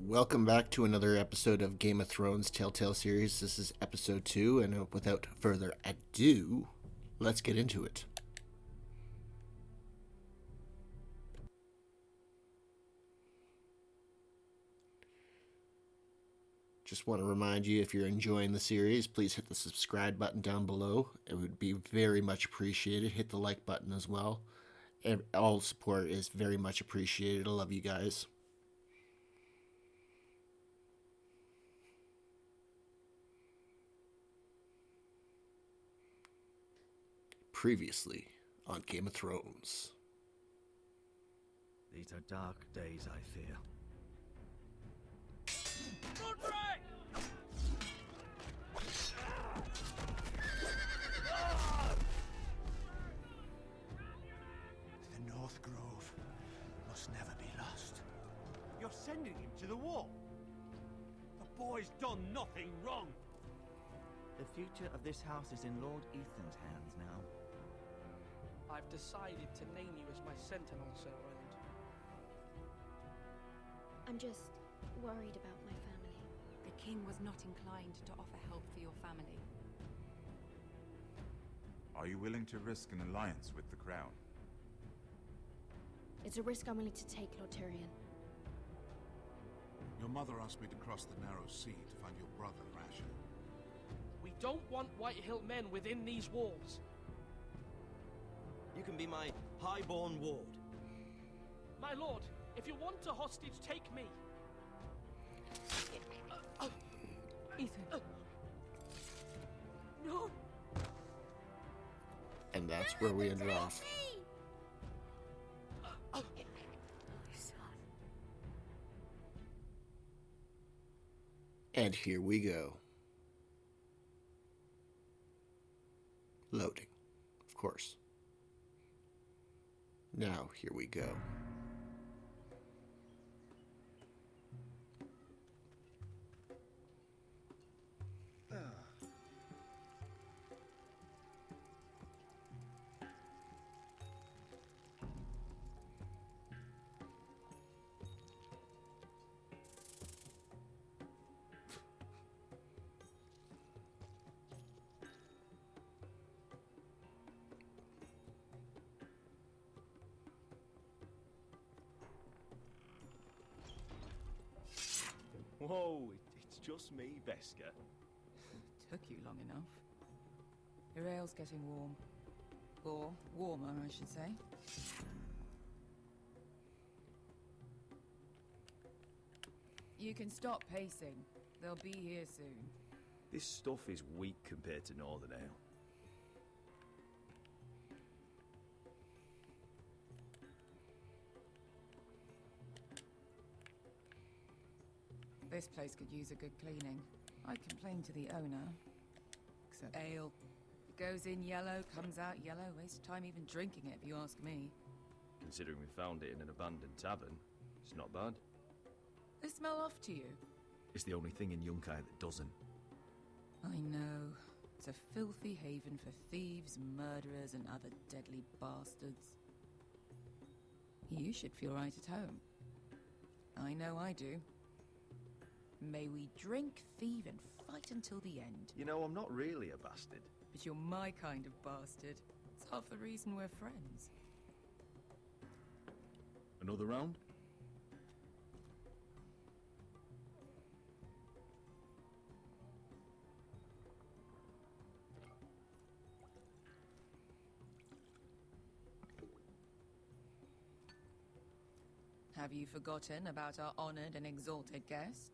Welcome back to another episode of Game of Thrones Telltale series. This is episode 2, and without further ado, let's get into it. Just want to remind you, if you're enjoying the series, please hit the subscribe button down below. It would be very much appreciated. Hit the like button as well. And all support is very much appreciated. I love you guys. Previously on Game of Thrones. These are dark days, I fear. The North Grove must never be lost. You're sending him to the wall. The boy's done nothing wrong. The future of this house is in Lord Ethan's hands now. I've decided to name you as my sentinel, Sir Roland. I'm just worried about my family. The king was not inclined to offer help for your family. Are you willing to risk an alliance with the Crown? It's a risk I'm willing to take, Lord Tyrion. Your mother asked me to cross the narrow sea to find your brother, Rasher. We don't want Whitehill men within these walls. You can be my highborn ward. My lord, if you want a hostage, take me. Ethan. No. And that's where we ended off. And here we go. Loading, of course. Now, here we go. Whoa, it's just me, Veska. Took you long enough. Your ale's getting warm. Or warmer, I should say. You can stop pacing. They'll be here soon. This stuff is weak compared to Northern Ale. This place could use a good cleaning. I'd complain to the owner. Except ale. It goes in yellow, comes out yellow. Waste time even drinking it, if you ask me. Considering we found it in an abandoned tavern, it's not bad. They smell off to you. It's the only thing in Yunkai that doesn't. I know. It's a filthy haven for thieves, murderers, and other deadly bastards. You should feel right at home. I know I do. May we drink, thieve, and fight until the end. You know, I'm not really a bastard. But you're my kind of bastard. It's half the reason we're friends. Another round? Have you forgotten about our honored and exalted guest?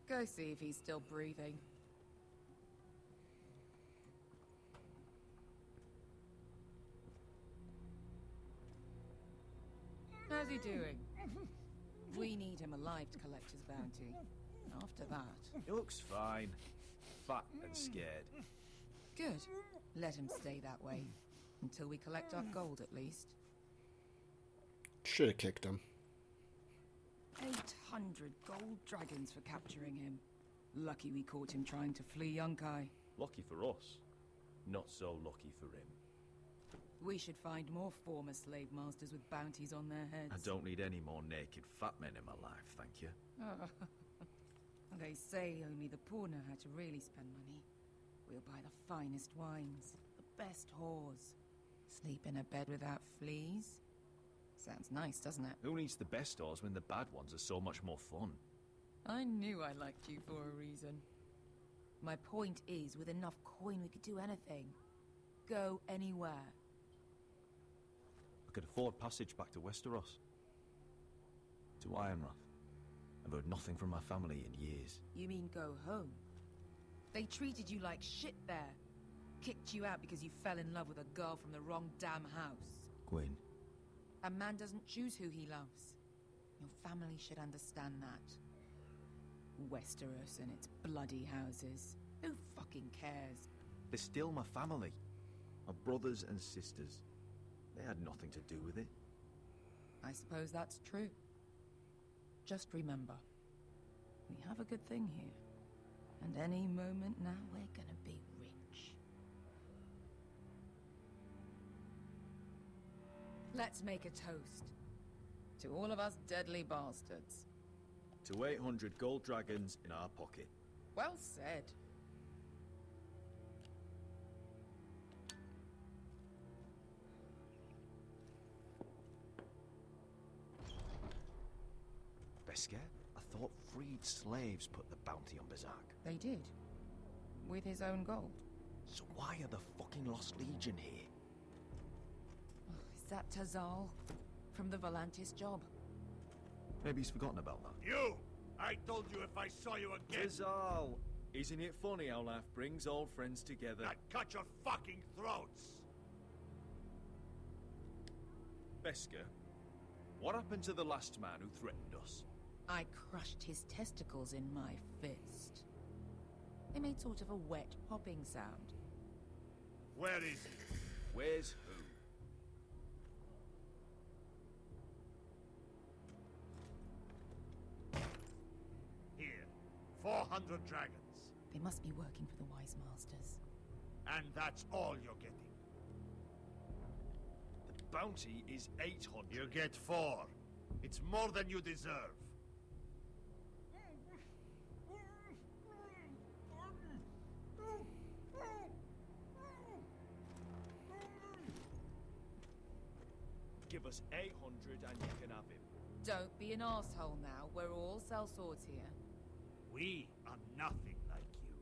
Go see if he's still breathing. How's he doing? We need him alive to collect his bounty. After that... He looks fine. Fat and scared. Good. Let him stay that way. Until we collect our gold, at least. Should have kicked him. 800 gold dragons for capturing him. Lucky we caught him trying to flee Yunkai. Lucky for us. Not so lucky for him. We should find more former slave masters with bounties on their heads. I don't need any more naked fat men in my life, thank you. They say only the poor know how to really spend money. We'll buy the finest wines, the best whores. Sleep in a bed without fleas? Sounds nice, doesn't it? Who needs the best stores when the bad ones are so much more fun? I knew I liked you for a reason. My point is, with enough coin we could do anything. Go anywhere. I could afford passage back to Westeros. To Ironrath. I've heard nothing from my family in years. You mean go home? They treated you like shit there. Kicked you out because you fell in love with a girl from the wrong damn house. Gwyn. A man doesn't choose who he loves. Your family should understand that. Westeros and its bloody houses. Who fucking cares? They're still my family. My brothers and sisters. They had nothing to do with it. I suppose that's true. Just remember, we have a good thing here. And any moment now, we're gonna be rich. Let's make a toast. To all of us deadly bastards. To 800 gold dragons in our pocket. Well said. Beskar? I thought freed slaves put the bounty on Berserk. They did. With his own gold. So why are the fucking Lost Legion here? Is that Tazal? From the Volantis job? Maybe he's forgotten about that. You! I told you if I saw you again, Tazal! Isn't it funny how life brings old friends together? I'd cut your fucking throats! Beskar, what happened to the last man who threatened us? I crushed his testicles in my fist. They made sort of a wet popping sound. Where is he? Where's who? Here. 400 dragons. They must be working for the Wise Masters. And that's all you're getting. The bounty is 800. You get 4. It's more than you deserve. Give us 800 and you can have him. Don't be an asshole now. We're all sellswords here. We are nothing like you.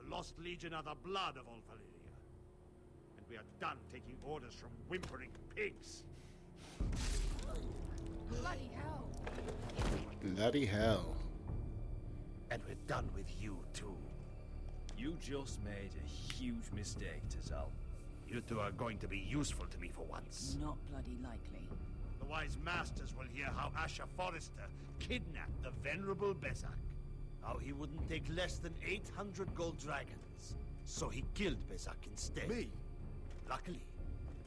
The Lost Legion are the blood of all Valyria. And we are done taking orders from whimpering pigs. Bloody hell! Bloody hell. And we're done with you, too. You just made a huge mistake, Tazal. You two are going to be useful to me for once. Not bloody likely. The Wise Masters will hear how Asher Forrester kidnapped the venerable Bezak. How he wouldn't take less than 800 gold dragons. So he killed Bezak instead. Me? Luckily,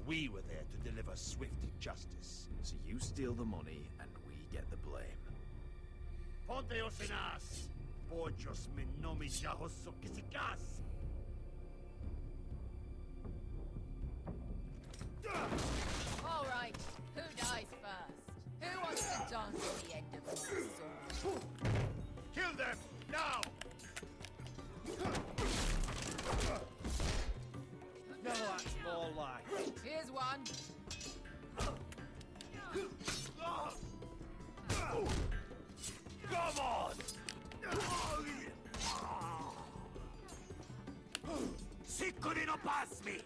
we were there to deliver swift justice. So you steal the money and we get the blame. Ponteos en as! Pojos me nomi jahoso kisikas! All right, who dies first? Who wants to dance at the end of my sword? Kill them! Now! No, that's more like. Here's one. Come on! Sicuri no pass me!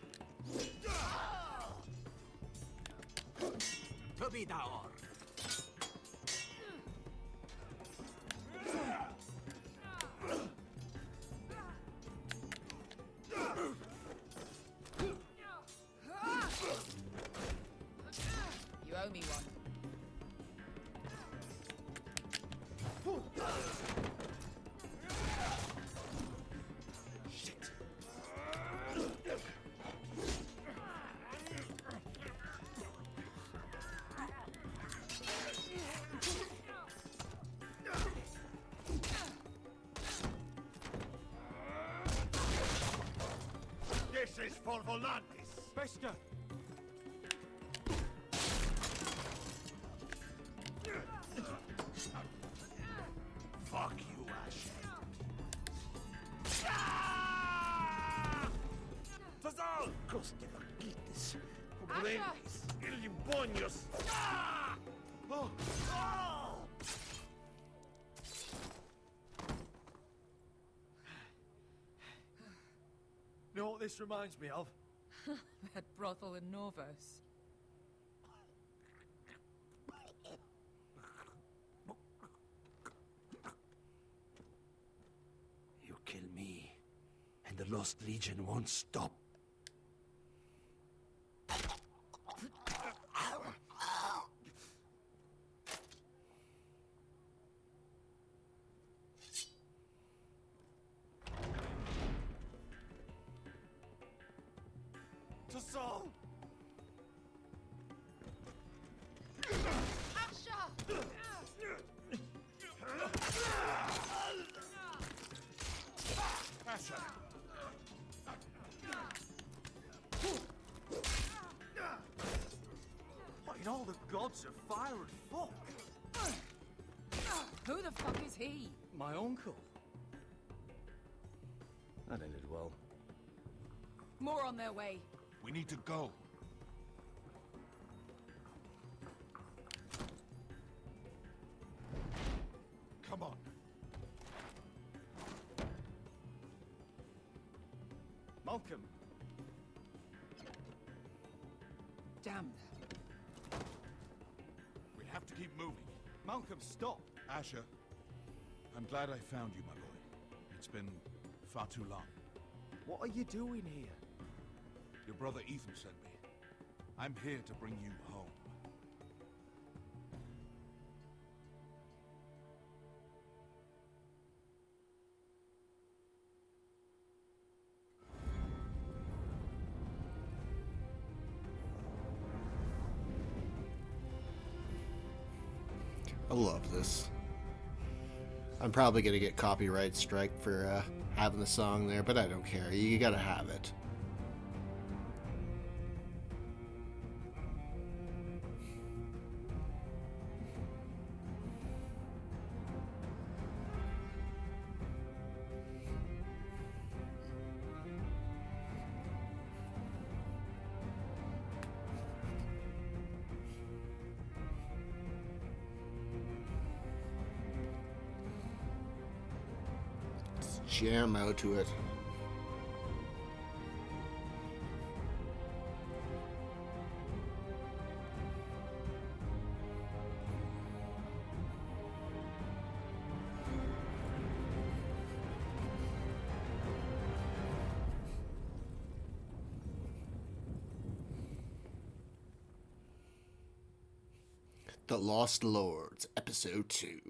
To be daor. You owe me one. Shit! This is for Volantis! Beskar, Coste vaquites, pobrenis, ilibonios. Ah! Oh! Oh! You know what this reminds me of? That brothel in Norvos. You kill me, and the Lost Legion won't stop. To Saul! Asher! What in all the gods of fire and fuck? Who the fuck is he? My uncle. That ended well. More on their way. We need to go. Come on. Malcolm! Damn. We have to keep moving. Malcolm, stop! Asher, I'm glad I found you, my boy. It's been far too long. What are you doing here? Your brother Ethan sent me. I'm here to bring you home. I love this. I'm probably gonna get copyright strike for having the song there, but I don't care. You gotta have it. Jam out to it. The Lost Lords, Episode 2.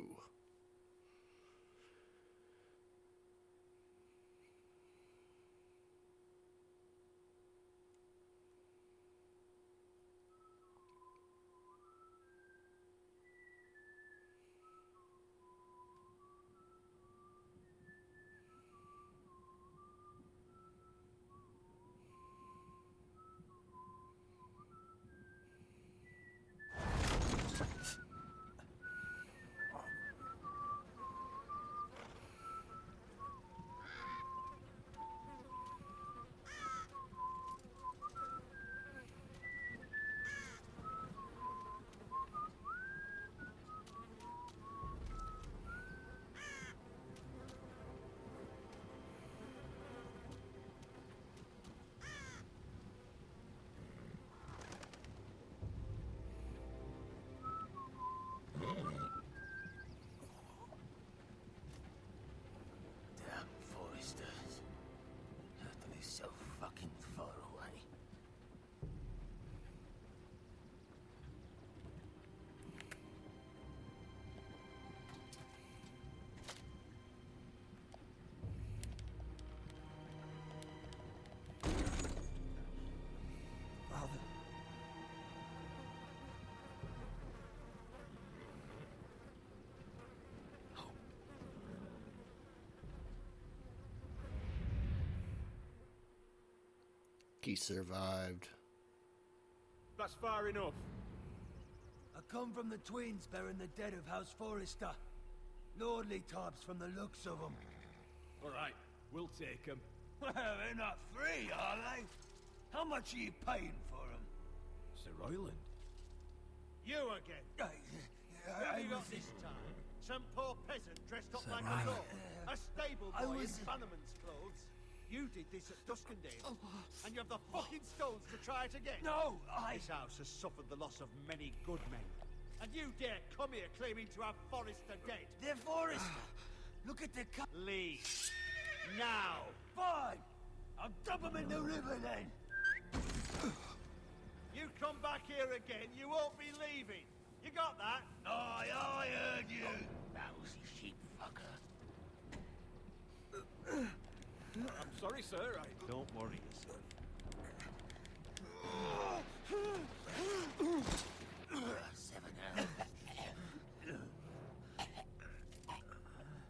Damn foresters. Earth is so fucking far away. Father. He survived. That's far enough. I come from the twins bearing the dead of House Forrester. Lordly tops from the looks of them. All right, we'll take him. Well, they're not free, are they? How much are you paying for them? Sir Royland. You again. What have you got this time? Some poor peasant dressed up like a dog? A stable boy in Bannerman's clothes? You did this at Duskendale, and you have the fucking stones to try it again? No, This house has suffered the loss of many good men. And you dare come here claiming to have Forrester dead? They're Forrester. Look at the Leave. Now. Fine. I'll dump them in the river then. You come back here again, you won't be leaving. You got that? I heard you. Lousy sheep fucker. I'm sorry, sir. Don't worry yourself.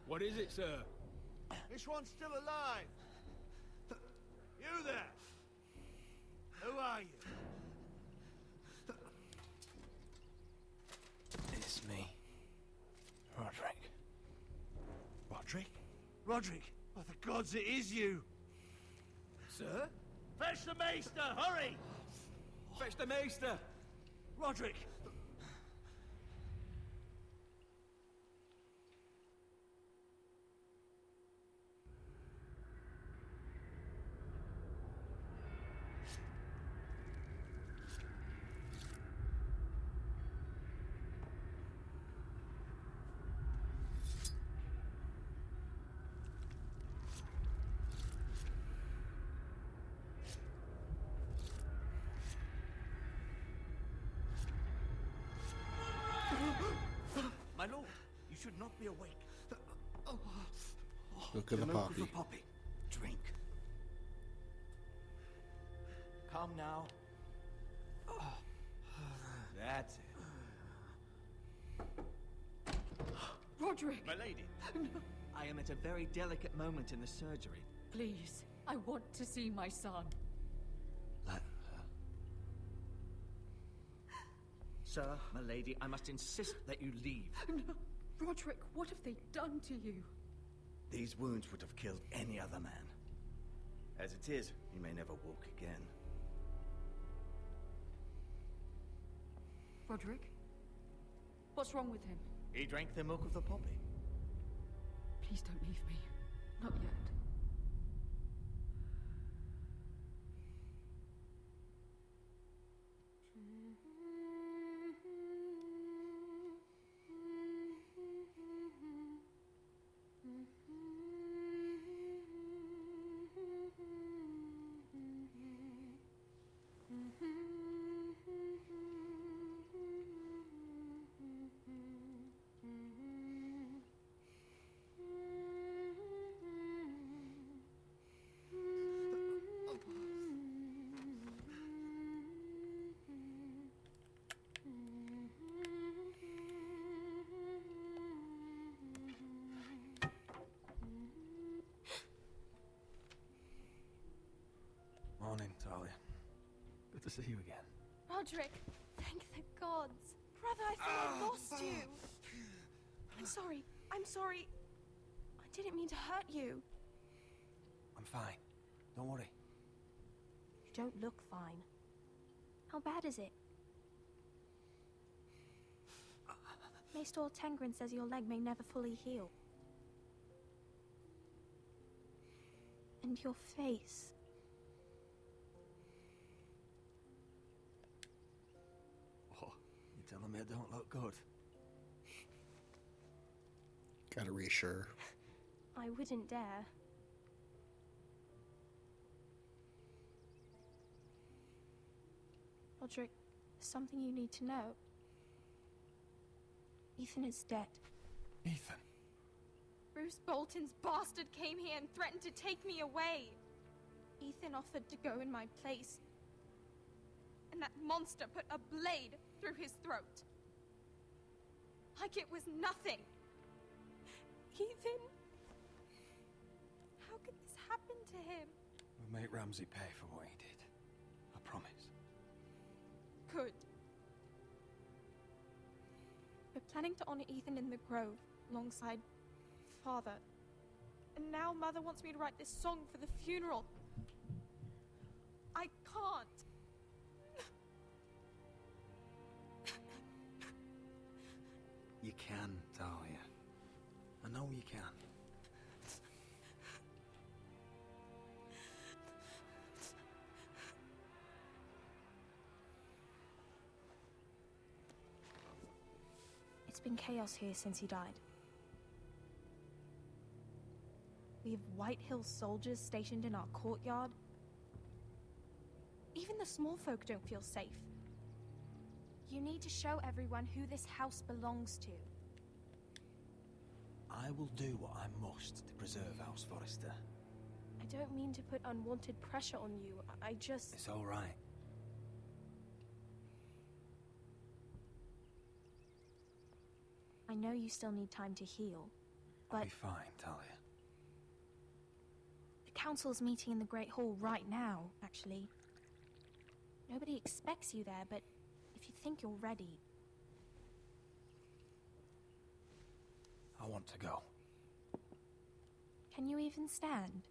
What is it, sir? This one's still alive. You there? Who are you? It's me. Roderick. Roderick? Roderick! By the gods, it is you! Sir? Fetch the maester, hurry! Fetch the maester! Roderick! My lord, you should not be awake. Look at the milk of poppy. the poppy. Drink. Calm now. That's it. Roderick! My lady. I am at a very delicate moment in the surgery. Please, I want to see my son. Let her. Sir, my lady, I must insist that you leave. No. Roderick, what have they done to you? These wounds would have killed any other man. As it is, you may never walk again. Roderick? What's wrong with him? He drank the milk of the poppy. Please don't leave me. Not yet. Morning, Talia. Good to see you again. Roderick, thank the gods. Brother, I thought I lost you. I'm sorry. I'm sorry. I didn't mean to hurt you. I'm fine. Don't worry. You don't look fine. How bad is it? Maester Tengrin says your leg may never fully heal. And your face. What? You telling me I don't look good? Gotta reassure. I wouldn't dare. Roderick, there's something you need to know. Ethan is dead. Ethan? Bruce Bolton's bastard came here and threatened to take me away. Ethan offered to go in my place. And that monster put a blade through his throat. Like it was nothing. Ethan? How could this happen to him? We'll make Ramsay pay for what he did. I promise. Good. We're planning to honor Ethan in the grove, alongside Father. And now Mother wants me to write this song for the funeral. I can't. You can, Talia. I know you can. It's been chaos here since he died. We have White Hill soldiers stationed in our courtyard. Even the small folk don't feel safe. You need to show everyone who this house belongs to. I will do what I must to preserve House Forrester. I don't mean to put unwanted pressure on you. I just... It's all right. I know you still need time to heal, I'll but be fine, Talia. the council's meeting in the Great Hall right now, actually. Nobody expects you there, but if you think you're ready... I want to go. Can you even stand?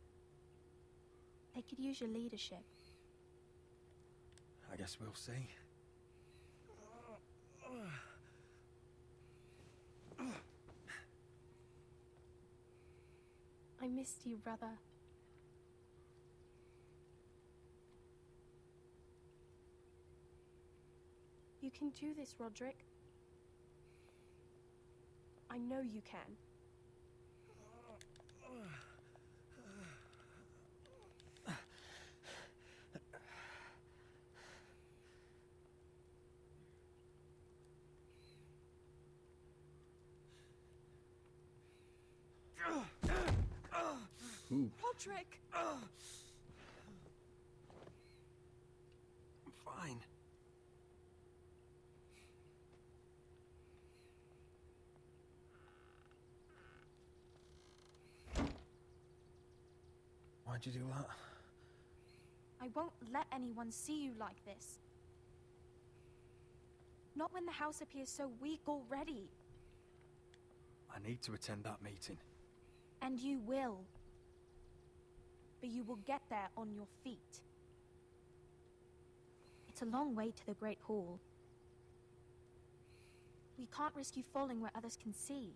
They could use your leadership. I guess we'll see. I missed you, brother. You can do this, Roderick. I know you can. Roderick! I'm fine. Why'd you do that? I won't let anyone see you like this. Not when the house appears so weak already. I need to attend that meeting. And you will. But you will get there on your feet. It's a long way to the Great Hall. We can't risk you falling where others can see.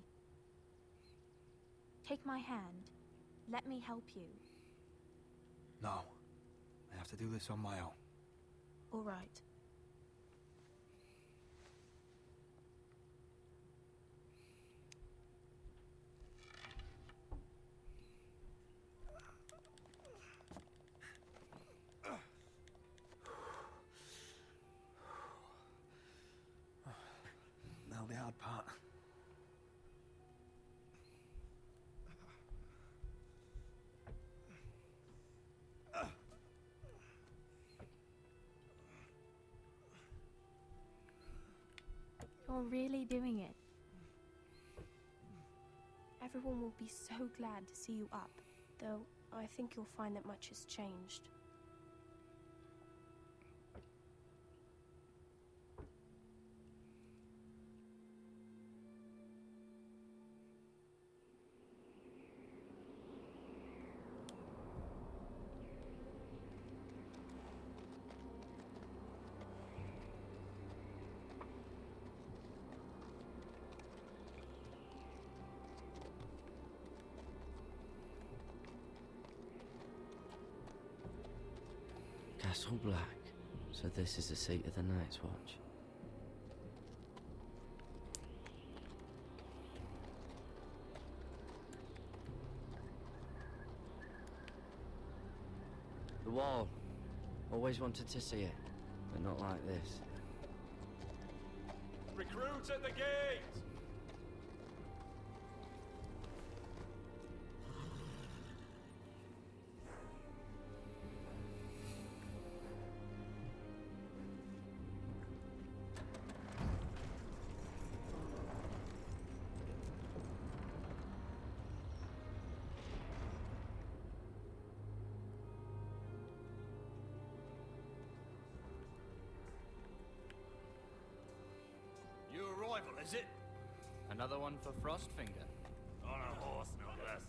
Take my hand. Let me help you. No. I have to do this on my own. All right. Now the hard part. You're really doing it. Everyone will be so glad to see you up. Though, I think you'll find that much has changed. Castle Black. So this is the seat of the Night's Watch. The wall. Always wanted to see it, but not like this. Recruits at the gate! New arrival, is it? Another one for Frostfinger. On a horse, no less.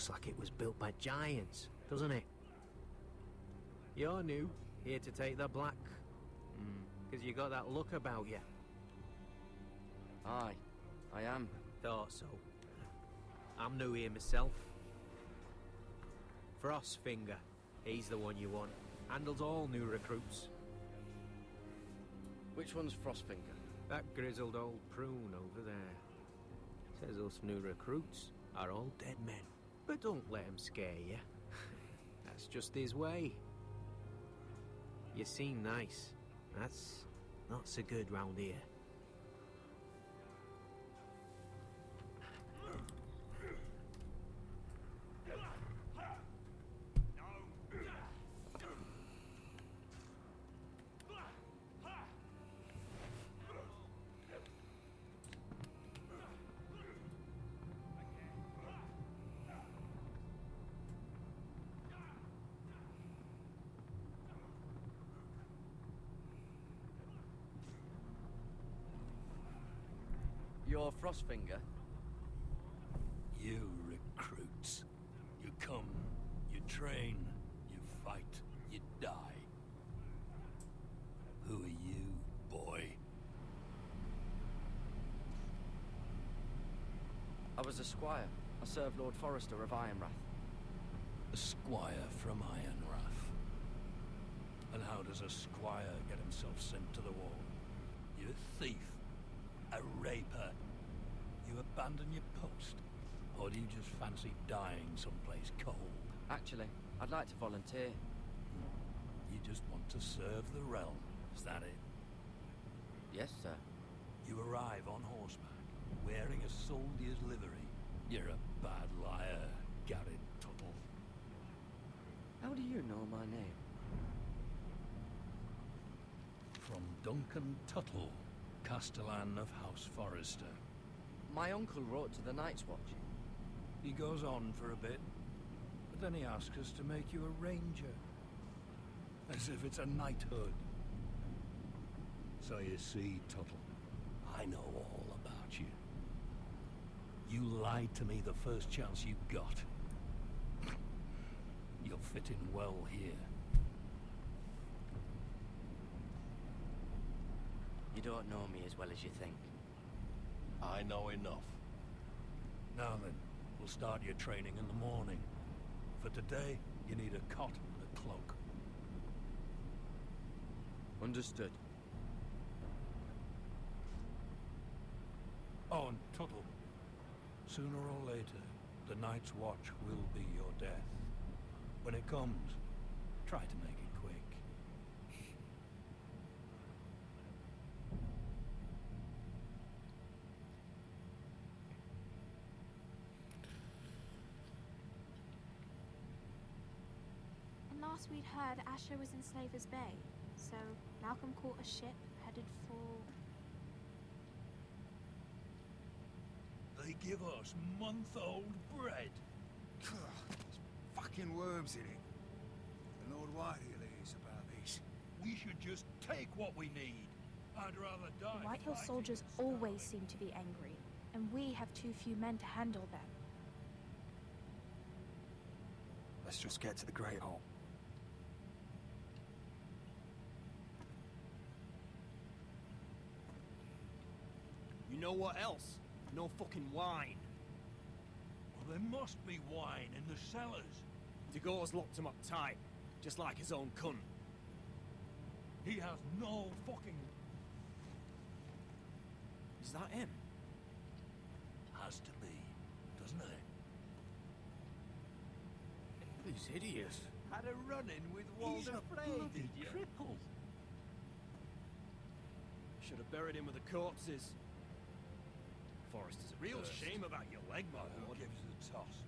looks like it was built by giants, doesn't it? You're new, here to take the black. Because you got that look about you. Aye, I am. Thought so. I'm new here myself. Frostfinger, he's the one you want. Handles all new recruits. Which one's Frostfinger? That grizzled old prune over there. Says us new recruits are all dead men. But don't let him scare you. That's just his way. You seem nice. That's not so good round here. You're Frostfinger? You recruits. You come, you train, you fight, you die. Who are you, boy? I was a squire. I served Lord Forrester of Ironrath. A squire from Ironrath. And how does a squire get himself sent to the wall? You're a thief. A raper. You abandon your post? Or do you just fancy dying someplace cold? Actually, I'd like to volunteer. You just want to serve the realm, is that it? Yes, sir. You arrive on horseback, wearing a soldier's livery. You're a bad liar, Garrett Tuttle. How do you know my name? From Duncan Tuttle, Castellan of House Forrester. My uncle wrote to the Night's Watch. He goes on for a bit, but then he asks us to make you a ranger. As if it's a knighthood. So you see, Tuttle, I know all about you. You lied to me the first chance you got. You'll fit in well here. You don't know me as well as you think. I know enough. Now then, we'll start your training in the morning. For today, you need a cot and a cloak. Understood. Oh, and Tuttle, sooner or later, the Night's Watch will be your death. When it comes, try to make it quick. And last we'd heard, Asher was in Slaver's Bay, so Malcolm caught a ship headed for... They give us month-old bread. There's fucking worms in it. The Lord Whitehill is about this. We should just take what we need. I'd rather die. The Whitehill fighting soldiers than always seem to be angry, and we have too few men to handle them. Let's just get to the Great Hall. You know what else? No fucking wine. Well, there must be wine in the cellars. Dagor's locked him up tight, just like his own cunt. He has no fucking... Is that him? Has to be, doesn't it? He's hideous. Had a run-in with He's Walder a Frey, bloody did you? cripple. Should have buried him with the corpses. Forrester's a real shame about your leg, my Who lord. gives the toss?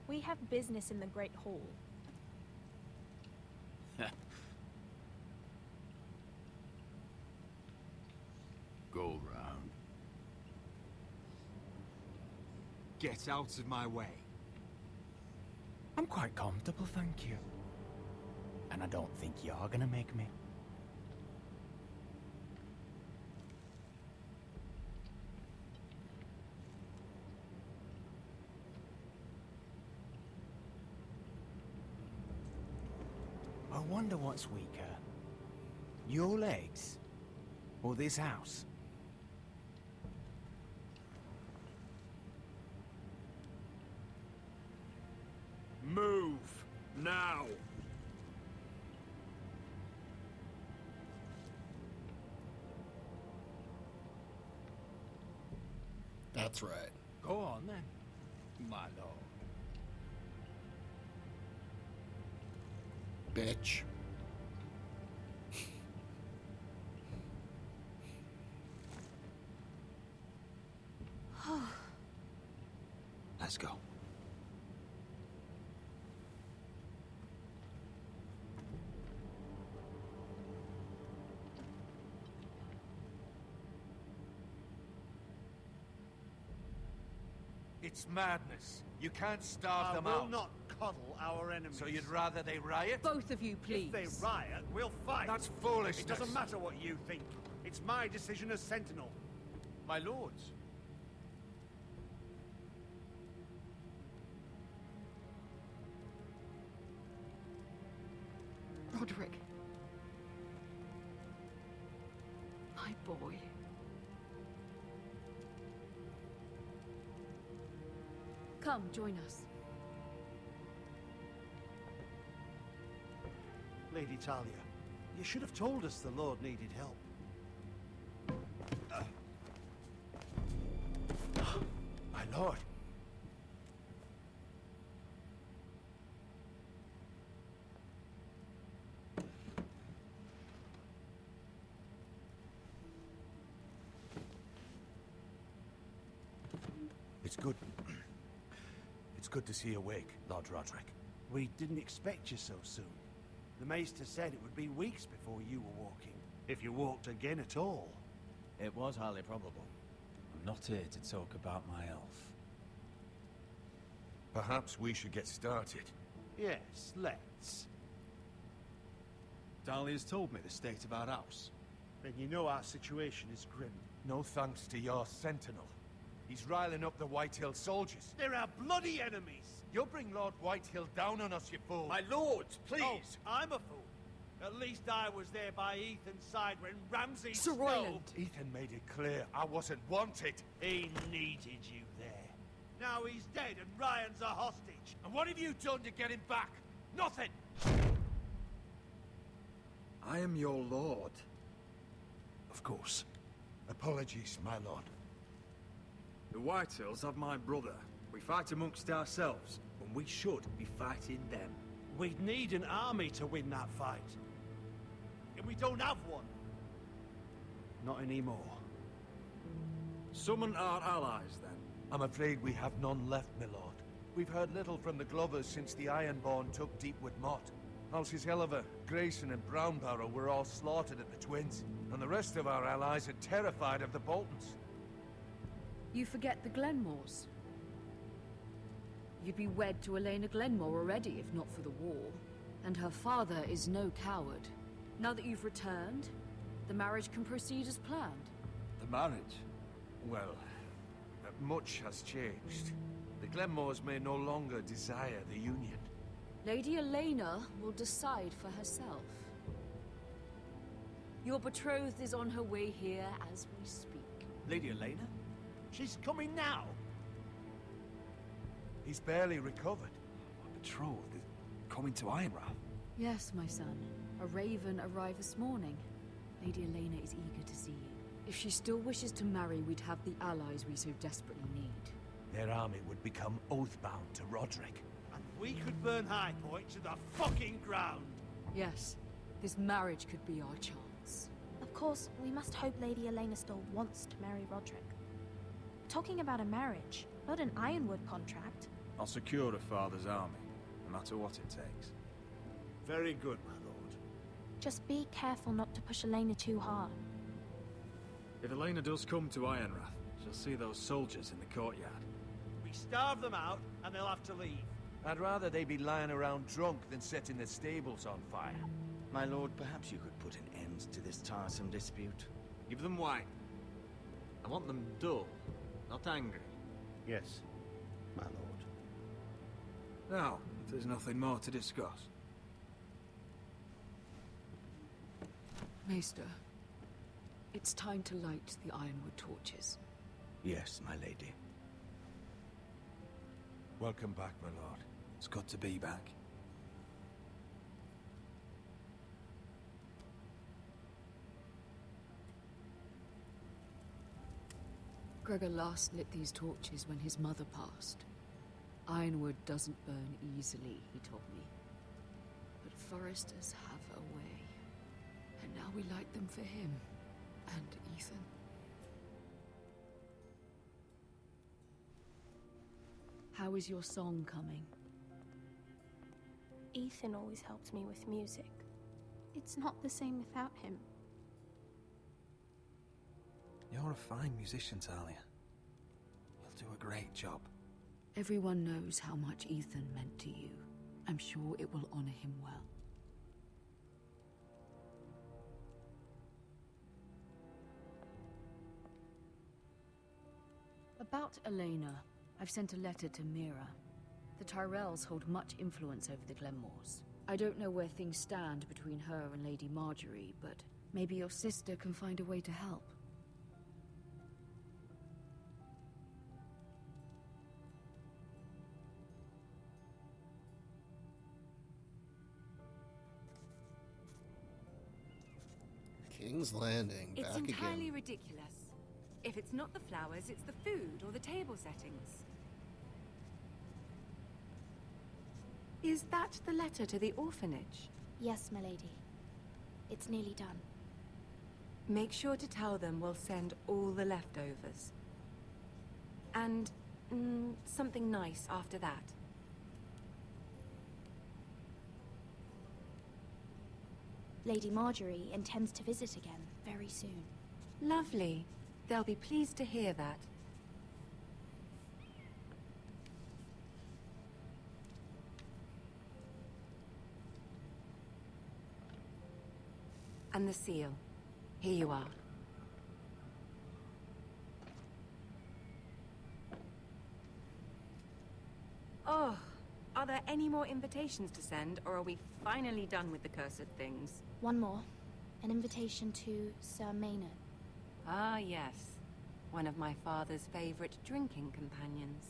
We have business in the Great Hall. Go round. Get out of my way. I'm quite comfortable, thank you. And I don't think you're gonna make me. I wonder what's weaker. Your legs? Or this house? Move! Now! That's right. Go on then, my lord. Bitch. Let's go. It's madness. You can't starve them I will out. not coddle our enemies. So you'd rather they riot? Both of you, please. If they riot, we'll fight. That's foolishness. It doesn't matter what you think. It's my decision as Sentinel. My lords. Roderick. My boy. Come, join us. Lady Talia, you should have told us the Lord needed help. My lord. It's good. It's good to see you awake, Lord Roderick. We didn't expect you so soon. The Maester said it would be weeks before you were walking, if you walked again at all. It was highly probable. I'm not here to talk about my elf. Perhaps we should get started. Yes, let's. Dahlia's told me the state of our house. Then you know our situation is grim. No thanks to your sentinel. He's riling up the Whitehill soldiers. They're our bloody enemies! You'll bring Lord Whitehill down on us, you fool. My lords, please! Oh, I'm a fool. At least I was there by Ethan's side when Ramsay Sir Royland! Ethan made it clear I wasn't wanted. He needed you there. Now he's dead and Ryan's a hostage. And what have you done to get him back? Nothing! I am your lord. Of course. Apologies, my lord. The Whitehills have my brother. We fight amongst ourselves, when we should be fighting them. We'd need an army to win that fight. And we don't have one. Not anymore. Summon our allies, then. I'm afraid we have none left, my lord. We've heard little from the Glovers since the Ironborn took Deepwood Mott. Houses Helliver, Grayson and Brownbarrow were all slaughtered at the Twins, and the rest of our allies are terrified of the Boltons. You forget the Glenmores. You'd be wed to Elena Glenmore already, if not for the war. And her father is no coward. Now that you've returned, the marriage can proceed as planned. The marriage? Well, much has changed. The Glenmores may no longer desire the union. Lady Elena will decide for herself. Your betrothed is on her way here as we speak. Lady Elena? She's coming now. He's barely recovered. My betrothed is coming to Ironrath. Yes, my son. A raven arrived this morning. Lady Elena is eager to see you. If she still wishes to marry, we'd have the allies we so desperately need. Their army would become oath-bound to Roderick. And we could burn High Point to the fucking ground. Yes, this marriage could be our chance. Of course, we must hope Lady Elena still wants to marry Roderick. Talking about a marriage, not an Ironwood contract. I'll secure her father's army, no matter what it takes. Very good, my lord. Just be careful not to push Elena too hard. If Elena does come to Ironrath, she'll see those soldiers in the courtyard. We starve them out, and they'll have to leave. I'd rather they be lying around drunk than setting the stables on fire. My lord, perhaps you could put an end to this tiresome dispute. Give them wine. I want them dull, not angry. Yes, my lord. Now, if there's nothing more to discuss. Maester, it's time to light the ironwood torches. Yes, my lady. Welcome back, my lord. It's good to be back. Gregor last lit these torches when his mother passed. Ironwood doesn't burn easily, he told me. But foresters have a way. And now we light them for him and Ethan. How is your song coming? Ethan always helped me with music. It's not the same without him. You're a fine musician, Talia. You'll do a great job. Everyone knows how much Ethan meant to you. I'm sure it will honor him well. About Elena, I've sent a letter to Mira. The Tyrells hold much influence over the Glenmores. I don't know where things stand between her and Lady Marjorie, but maybe your sister can find a way to help. King's Landing, It's back entirely again. ridiculous. If it's not the flowers, it's the food or the table settings. Is that the letter to the orphanage? Yes, my lady. It's nearly done. Make sure to tell them we'll send all the leftovers. And something nice after that. Lady Marjorie intends to visit again very soon. Lovely. They'll be pleased to hear that. And the seal. Here you are. Oh, are there any more invitations to send, or are we finally done with the cursed things? One more. An invitation to Sir Maynard. Ah, yes. One of my father's favorite drinking companions.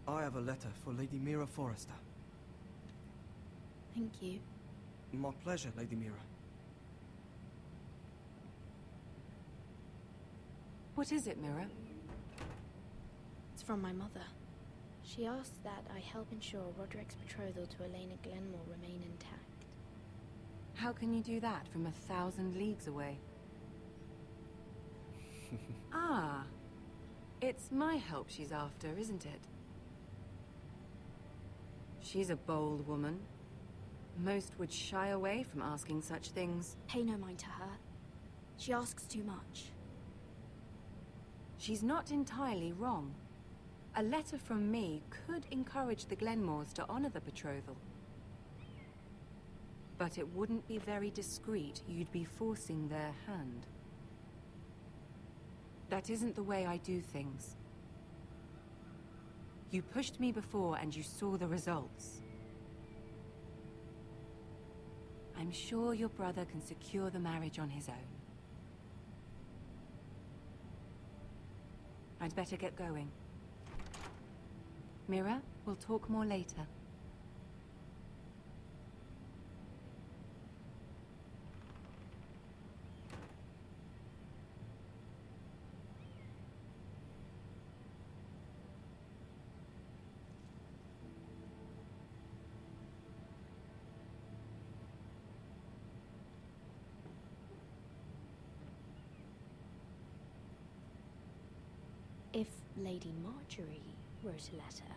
I have a letter for Lady Mira Forrester. Thank you. My pleasure, Lady Mira. What is it, Mira? It's from my mother. She asked that I help ensure Roderick's betrothal to Elena Glenmore remain intact. How can you do that from 1,000 leagues away? Ah, it's my help she's after, isn't it? She's a bold woman. Most would shy away from asking such things. Pay no mind to her. She asks too much. She's not entirely wrong. A letter from me could encourage the Glenmores to honor the betrothal. But it wouldn't be very discreet. You'd be forcing their hand. That isn't the way I do things. You pushed me before and you saw the results. I'm sure your brother can secure the marriage on his own. I'd better get going. Mira, we'll talk more later. If Lady Marjorie wrote a letter...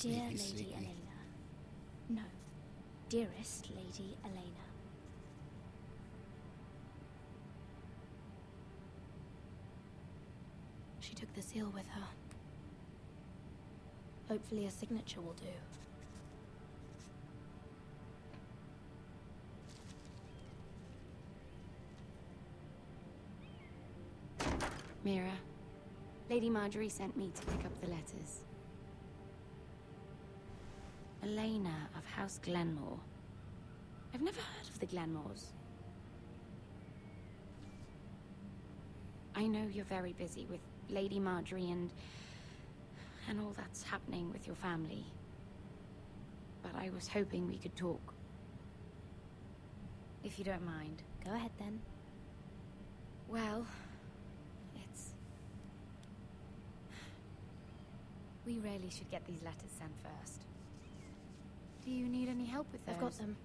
Dear Sneaky, Lady sneaky. Elena, No. Dearest Lady Elena. She took the seal with her. Hopefully a signature will do. Mira, Lady Marjorie sent me to pick up the letters. Elena of House Glenmore. I've never heard of the Glenmores. I know you're very busy with Lady Marjorie and all that's happening with your family. But I was hoping we could talk. If you don't mind. Go ahead then. Well, we really should get these letters sent first. Do you need any help with those? I've got them.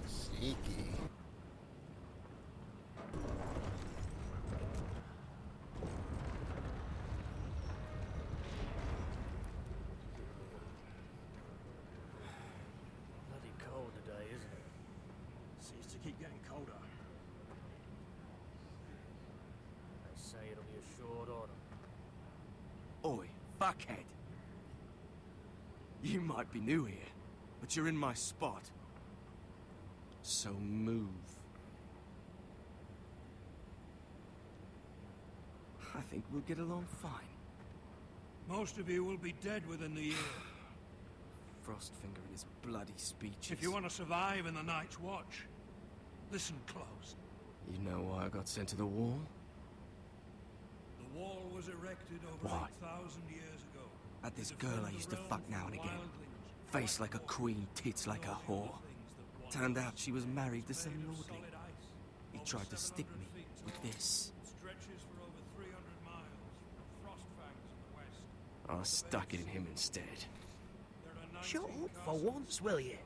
Sneaky. Bloody cold today, isn't it? Seems to keep getting colder. They say it'll be a short autumn. Oi, fuckhead. You might be new here, but you're in my spot. So move. I think we'll get along fine. Most of you will be dead within the year. Frostfinger and his bloody speeches. If you want to survive in the Night's Watch, listen close. You know why I got sent to the wall? The wall was erected over Why? 8,000 years ago. At this girl I used to fuck now and again. Face like a queen, tits like a whore. Turned out she was married to some lordling. He tried to stick me with this. Stretches for over 300 miles from Frostfangs in the west. I stuck it in him instead. Shut up for once, will you?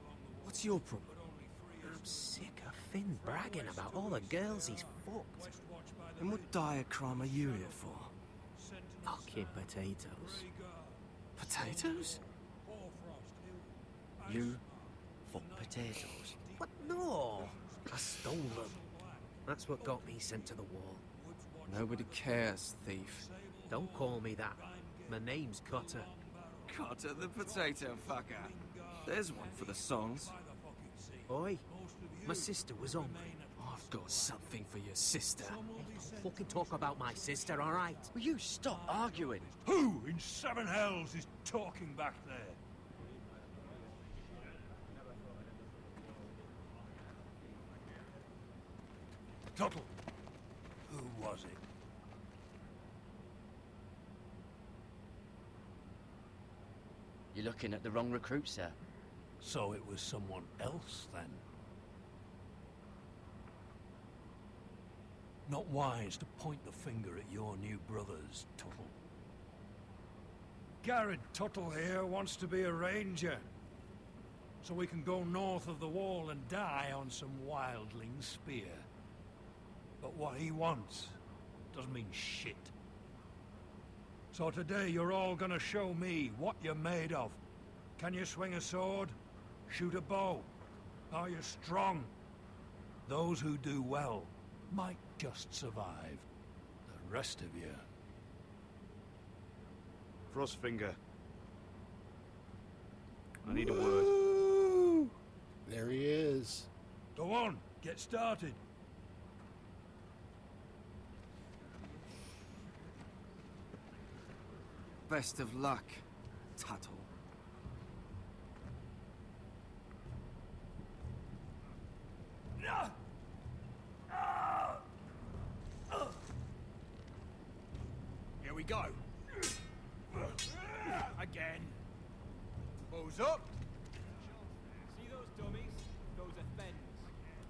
What's your problem? I'm sick of Finn bragging about all the girls he's fucked. And what dire crime are you here for? Fucking potatoes. Potatoes? You fuck potatoes? What? No! I stole them. That's what got me sent to the wall. Nobody cares, thief. Don't call me that. My name's Cutter. Cutter the potato fucker. There's one for the songs. Oi, my sister was on me. I've got something for your sister. Don't fucking talk about my sister, alright? Will you stop arguing? Who in seven hells is talking back there? Tuttle. Who was it? You're looking at the wrong recruit, sir. So it was someone else, then? Not wise to point the finger at your new brothers, Tuttle. Garrett Tuttle here wants to be a ranger. So we can go north of the wall and die on some wildling spear. But what he wants doesn't mean shit. So today you're all gonna show me what you're made of. Can you swing a sword? Shoot a bow? Are you strong? Those who do well might just survive. The rest of you... Frostfinger. I need a word. Woo! There he is. Go on, get started. Best of luck, Tuttle. Here we go. Again. Bows up. See those dummies? Those are Fens.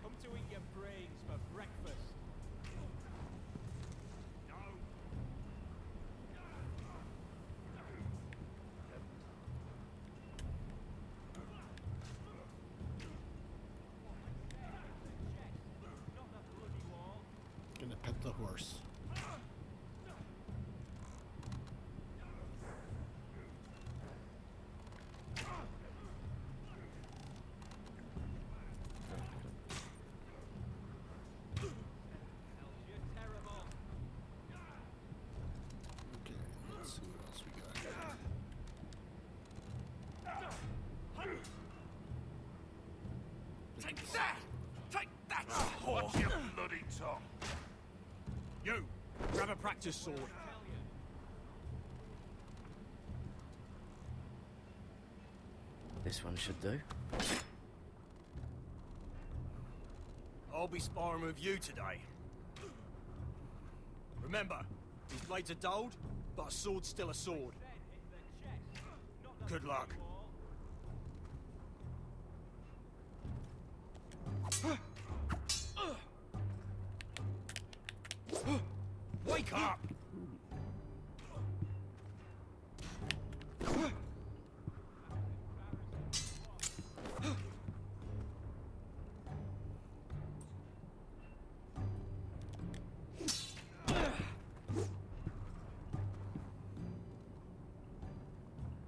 Come to eat your brains for breakfast. Gonna pet the horse. to sword. This one should do. I'll be sparring with you today. Remember, these blades are dulled, but a sword's still a sword. Good luck. Wake up!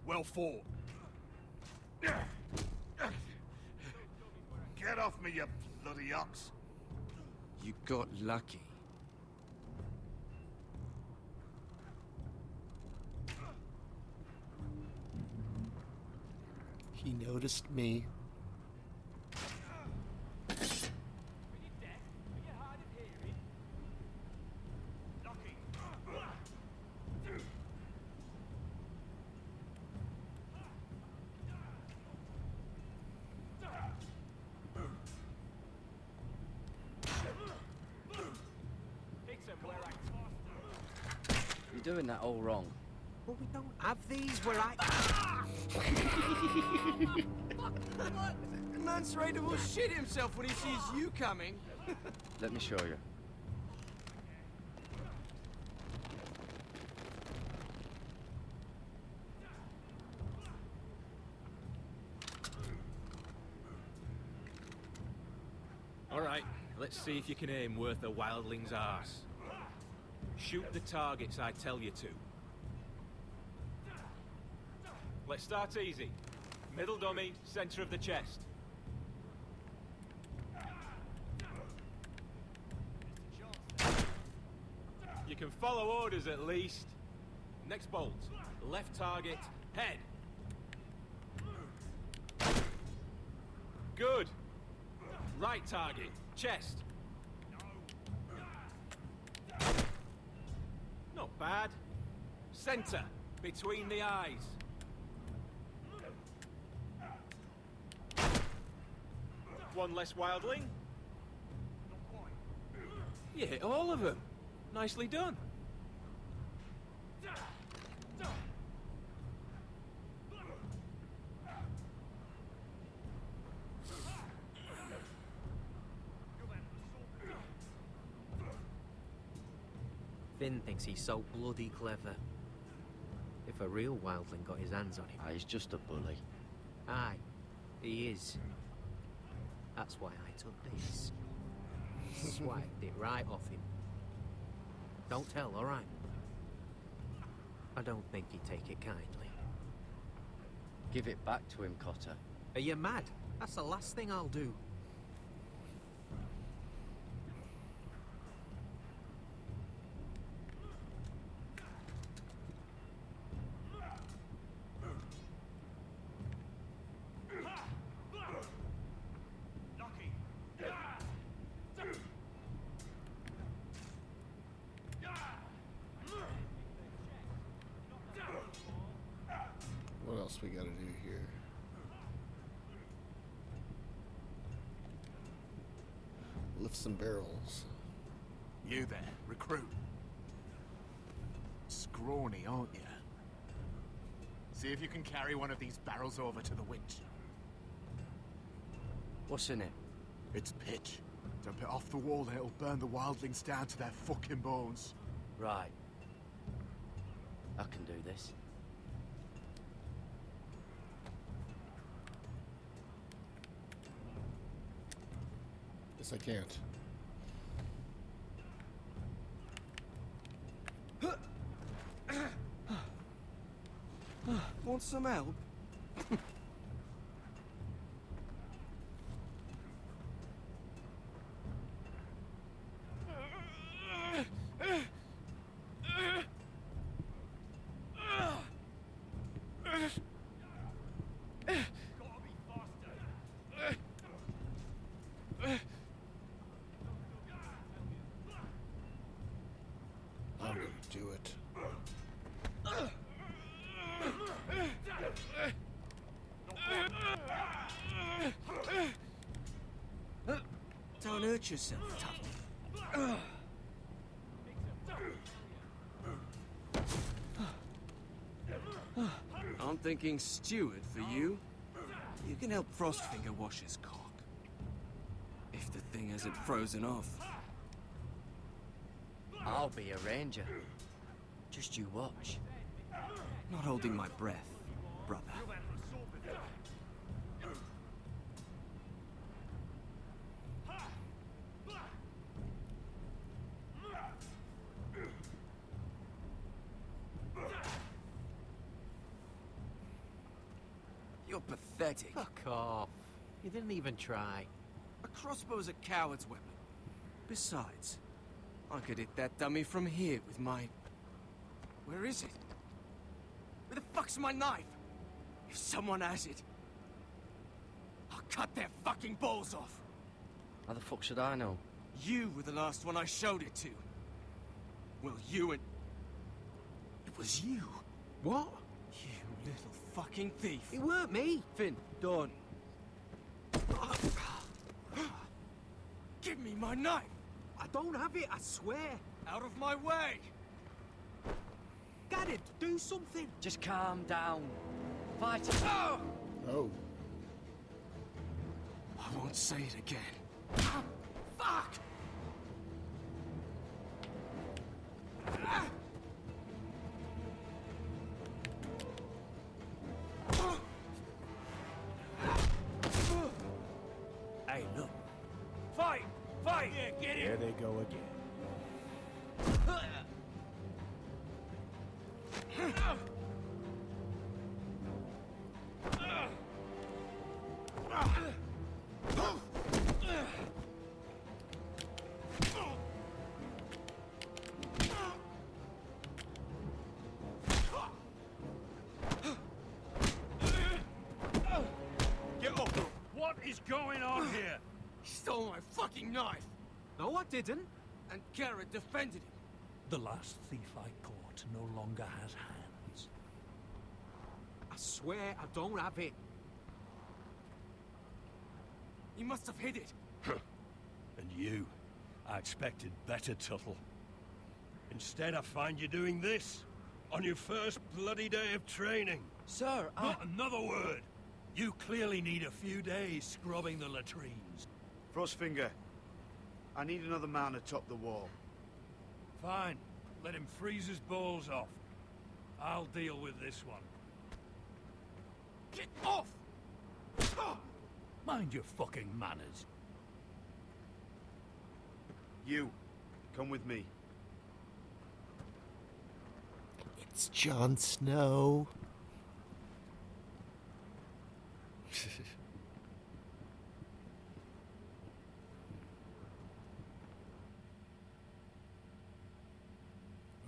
Well fought. Get off me, you bloody ox! You got lucky. He noticed me. You're doing that all wrong. Well, we don't have these where I... What? The man's ready to shit himself when he sees you coming. Let me show you. All right, let's see if you can aim worth a wildling's arse. Shoot the targets I tell you to. Let's start easy. Middle dummy, center of the chest. You can follow orders at least. Next bolt. Left target, head. Good. Right target, chest. Not bad. Center, between the eyes. One less wildling. You hit all of them. Nicely done. Finn thinks he's so bloody clever. If a real wildling got his hands on him... Ah, he's just a bully. Aye, he is. That's why I took this. Swiped it right off him. Don't tell, all right? I don't think he'd take it kindly. Give it back to him, Cotter. Are you mad? That's the last thing I'll do. What else we gotta do here? Lift some barrels. You there, recruit. Scrawny, aren't you? See if you can carry one of these barrels over to the winch. What's in it? It's pitch. Dump it off the wall and it'll burn the wildlings down to their fucking bones. Right. I can do this. Yes, I can't. Want some help? I'm gonna Watch yourself, Tuttle. I'm thinking steward for you. You can help Frostfinger wash his cock. If the thing hasn't frozen off. I'll be a ranger. Just you watch. Not holding my breath, brother. You're pathetic. Fuck off. You didn't even try. A crossbow's a coward's weapon. Besides, I could hit that dummy from here with my... Where is it? Where the fuck's my knife? If someone has it, I'll cut their fucking balls off. How the fuck should I know? You were the last one I showed it to. Well, you and... It was you. What? You little fucking thief. It weren't me. Finn, don't. Give me my knife! I don't have it, I swear. Out of my way! Got it. Do something. Just calm down. Fight it. Oh! Oh. I won't say it again. Fuck! Hey, look. Fight! Fight! Yeah, get There in. they go again. Get up! What is going on here? He stole my fucking knife! No, I didn't. And Garrett defended him. The last thief I caught no longer has hands. I swear I don't have it. He must have hid it. And you, I expected better, Tuttle. Instead, I find you doing this on your first bloody day of training. Sir, Not another word. You clearly need a few days scrubbing the latrines. Frostfinger, I need another man atop the wall. Fine. Let him freeze his balls off. I'll deal with this one. Get off! Mind your fucking manners. You, come with me. It's Jon Snow.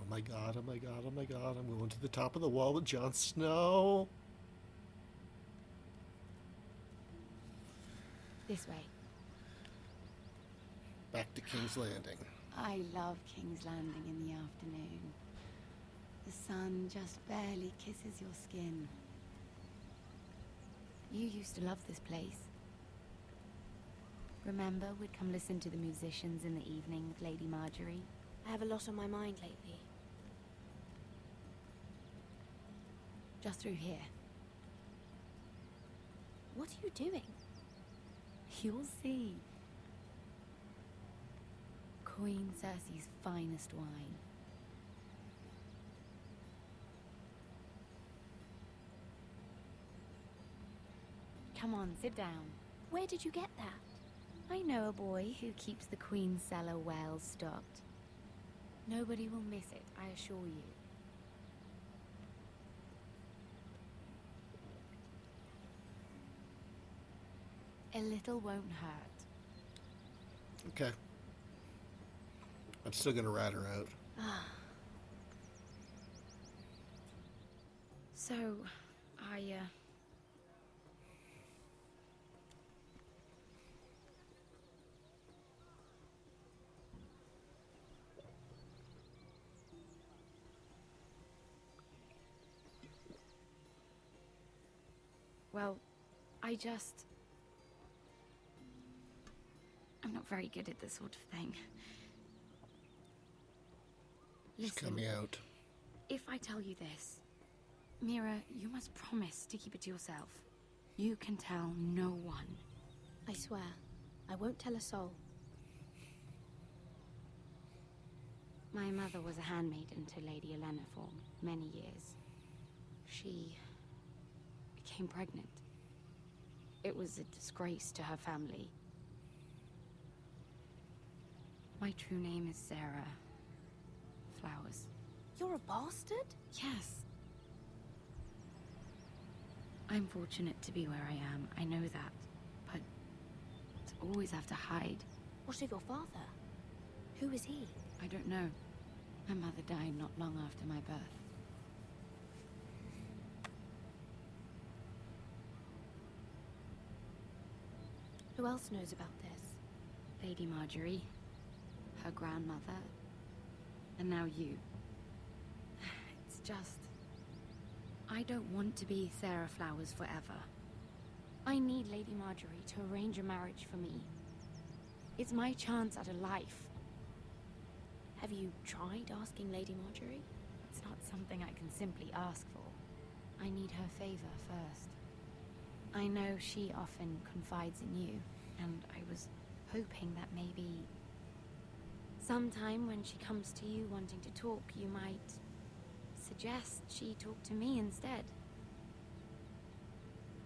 Oh my god, oh my god, oh my god, I'm going to the top of the wall with Jon Snow. This way. Back to King's Landing. I love King's Landing in the afternoon. The sun just barely kisses your skin. You used to love this place. Remember, we'd come listen to the musicians in the evening with Lady Marjorie? I have a lot on my mind lately. Just through here. What are you doing? You'll see. Queen Cersei's finest wine. Come on, sit down. Where did you get that? I know a boy who keeps the Queen's cellar well stocked. Nobody will miss it, I assure you. A little won't hurt. Okay. I'm still gonna rat her out. So, well, I'm not not very good at this sort of thing. It's coming out. If I tell you this, Mira, you must promise to keep it to yourself. You can tell no one. I swear, I won't tell a soul. My mother was a handmaiden to Lady Elena for many years. She became pregnant. It was a disgrace to her family. My true name is Sarah Flowers. You're a bastard? Yes. I'm fortunate to be where I am, I know that. But to always have to hide. What of your father? Who is he? I don't know. My mother died not long after my birth. Who else knows about this? Lady Marjorie, her grandmother, and now you. It's just... I don't want to be Sarah Flowers forever. I need Lady Marjorie to arrange a marriage for me. It's my chance at a life. Have you tried asking Lady Marjorie? It's not something I can simply ask for. I need her favor first. I know she often confides in you, and I was hoping that maybe sometime when she comes to you wanting to talk, you might suggest she talk to me instead.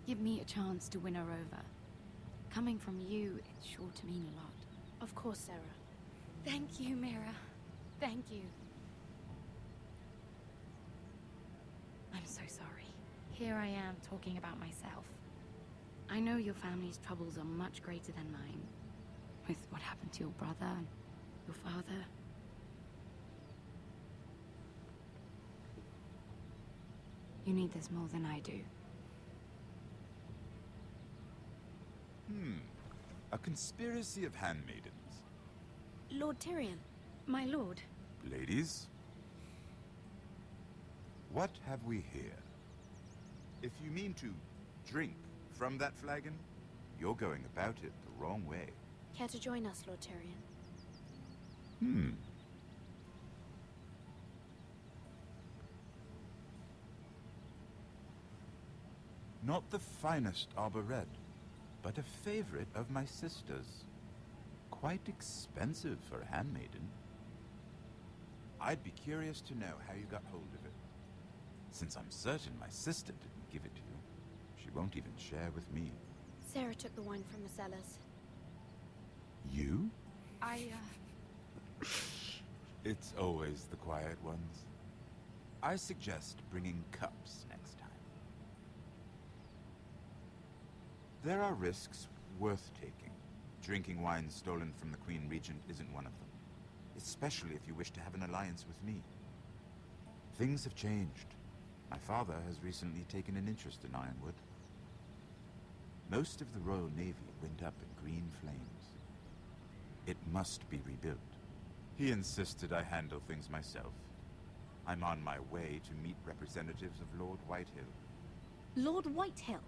Give me a chance to win her over. Coming from you, it's sure to mean a lot. Of course, Sarah. Thank you, Mira. Thank you. I'm so sorry. Here I am talking about myself. I know your family's troubles are much greater than mine. With what happened to your brother and your father. You need this more than I do. A conspiracy of handmaidens. Lord Tyrion. My lord. Ladies, what have we here? If you mean to drink from that flagon, you're going about it the wrong way. Care to join us, Lord Tyrion? Not the finest arbor red, but a favorite of my sister's. Quite expensive for a handmaiden. I'd be curious to know how you got hold of it. Since I'm certain my sister didn't give it to you, she won't even share with me. Sarah took the wine from the cellars. You? I, It's always the quiet ones. I suggest bringing cups next time. There are risks worth taking. Drinking wine stolen from the Queen Regent isn't one of them. Especially if you wish to have an alliance with me. Things have changed. My father has recently taken an interest in Ironwood. Most of the Royal Navy went up in green flames. It must be rebuilt. He insisted I handle things myself. I'm on my way to meet representatives of Lord Whitehill. Lord Whitehill?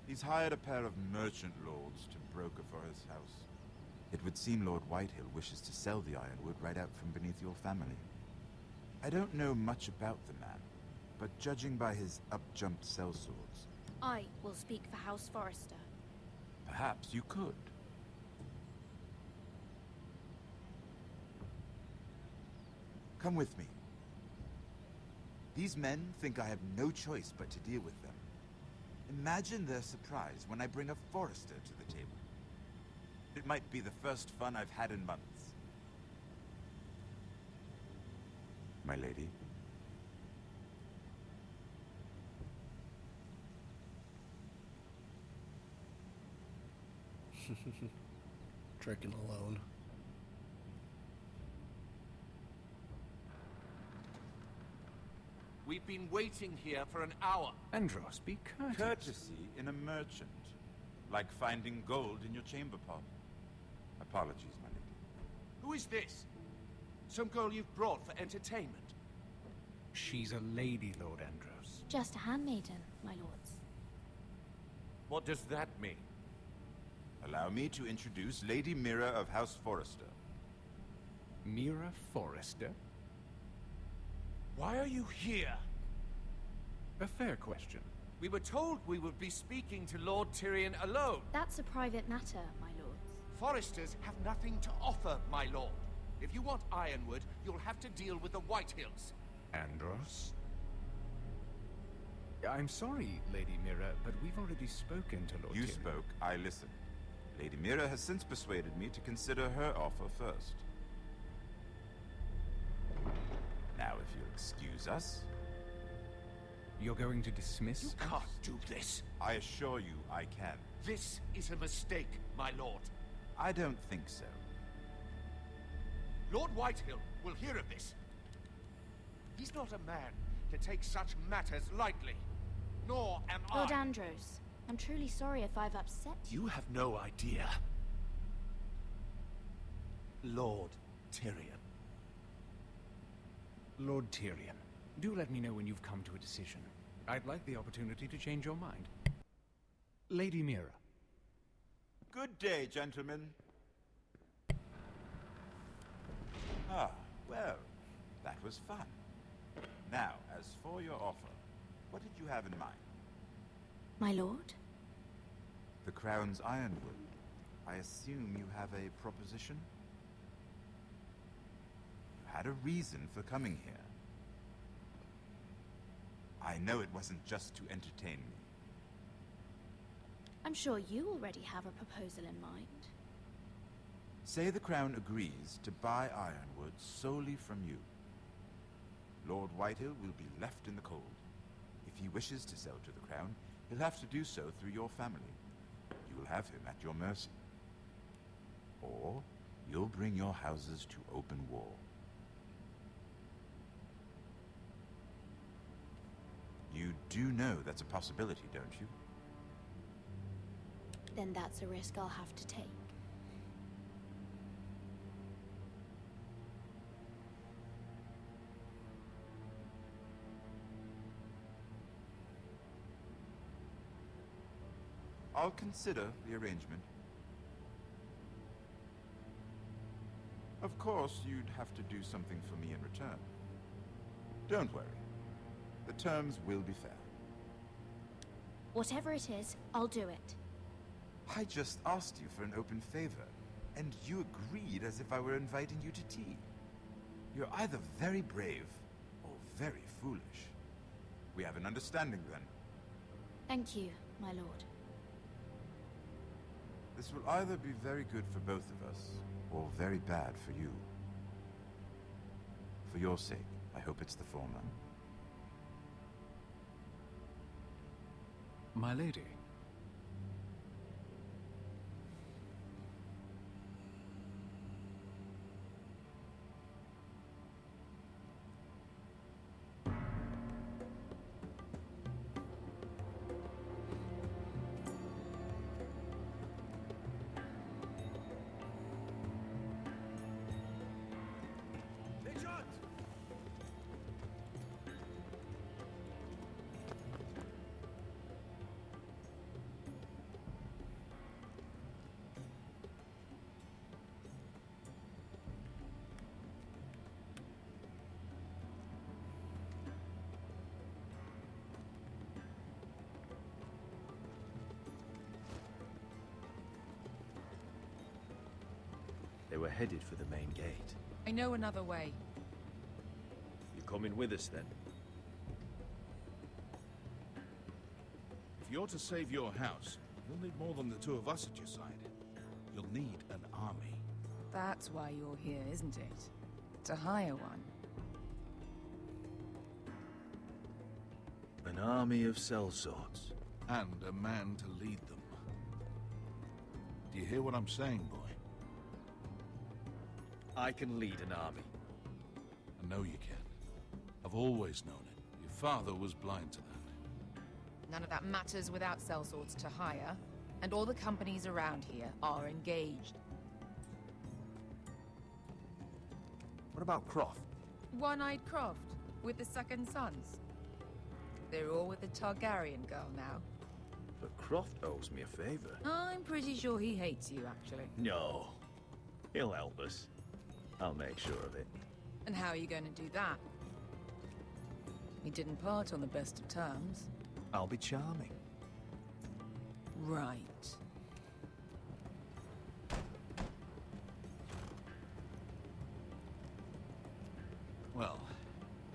He's hired a pair of merchant lords to broker for his house. It would seem Lord Whitehill wishes to sell the Ironwood right out from beneath your family. I don't know much about the man, but judging by his up-jumped sellswords... I will speak for House Forrester. Perhaps you could. Come with me. These men think I have no choice but to deal with them. Imagine their surprise when I bring a Forrester to the table. It might be the first fun I've had in months. My lady. Drinking alone. We've been waiting here for an hour. Andros, be courteous. Courtesy in a merchant. Like finding gold in your chamber pot. Apologies, my lady. Who is this? Some girl you've brought for entertainment? She's a lady, Lord Andros. Just a handmaiden, my lords. What does that mean? Allow me to introduce Lady Mira of House Forrester. Mira Forrester? Why are you here? A fair question. We were told we would be speaking to Lord Tyrion alone. That's a private matter, my lords. Foresters have nothing to offer, my lord. If you want Ironwood, you'll have to deal with the Whitehills. Andros? I'm sorry, Lady Mira, but we've already spoken to Lord You Tyrion. spoke, I listened. Lady Mira has since persuaded me to consider her offer first. Now, if you'll excuse us... You're going to dismiss You us? can't do this. I assure you I can. This is a mistake, my lord. I don't think so. Lord Whitehill will hear of this. He's not a man to take such matters lightly. Nor am Lord I. Andros, I'm truly sorry if I've upset you. You have no idea. Lord Tyrion. Lord Tyrion, do let me know when you've come to a decision. I'd like the opportunity to change your mind. Lady Mira. Good day, gentlemen. Ah, well, that was fun. Now, as for your offer, what did you have in mind? My lord? The Crown's Ironwood. I assume you have a proposition? You had a reason for coming here. I know it wasn't just to entertain me. I'm sure you already have a proposal in mind. Say the Crown agrees to buy Ironwood solely from you. Lord Whitehill will be left in the cold. If he wishes to sell to the Crown, he'll have to do so through your family. You will have him at your mercy. Or you'll bring your houses to open war. You do know that's a possibility, don't you? Then that's a risk I'll have to take. I'll consider the arrangement. Of course, you'd have to do something for me in return. Don't worry. The terms will be fair. Whatever it is, I'll do it. I just asked you for an open favor, and you agreed as if I were inviting you to tea. You're either very brave or very foolish. We have an understanding then. Thank you, my lord. This will either be very good for both of us, or very bad for you. For your sake, I hope it's the former. My lady. They were headed for the main gate. I know another way. You coming with us then? If you're to save your house, you'll need more than the two of us at your side. You'll need an army. That's why you're here, isn't it? To hire one. An army of sellswords. And a man to lead them. Do you hear what I'm saying, boy? I can lead an army. I know you can. I've always known it. Your father was blind to that. None of that matters without sellswords to hire, and all the companies around here are engaged. What about Croft? One-eyed Croft, with the second sons. They're all with the Targaryen girl now. but Croft owes me a favor. I'm pretty sure he hates you, actually. No. He'll help us. I'll make sure of it. And how are you going to do that? We didn't part on the best of terms. I'll be charming. Right. Well,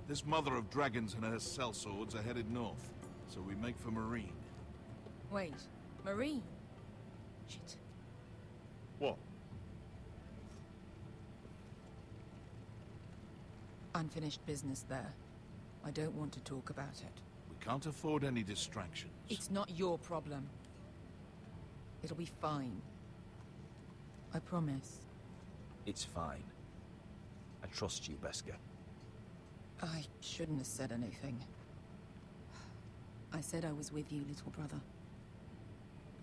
this mother of dragons and her sellswords are headed north, so we make for Marine. Wait, Marine? Shit. What? Unfinished business there. I don't want to talk about it. We can't afford any distractions. It's not your problem. It'll be fine. I promise. It's fine. I trust you, Beskar. I shouldn't have said anything. I said I was with you, little brother.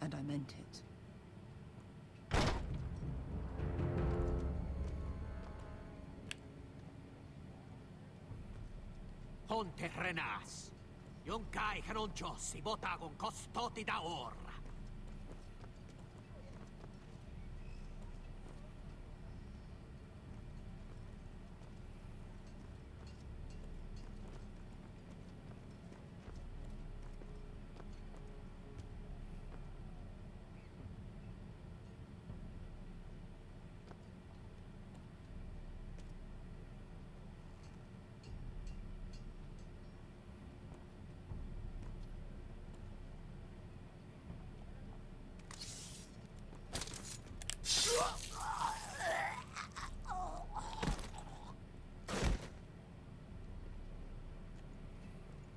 And I meant it. Ponte Renas. Yung kai kanon Diyos, ibotagong kostoti daor.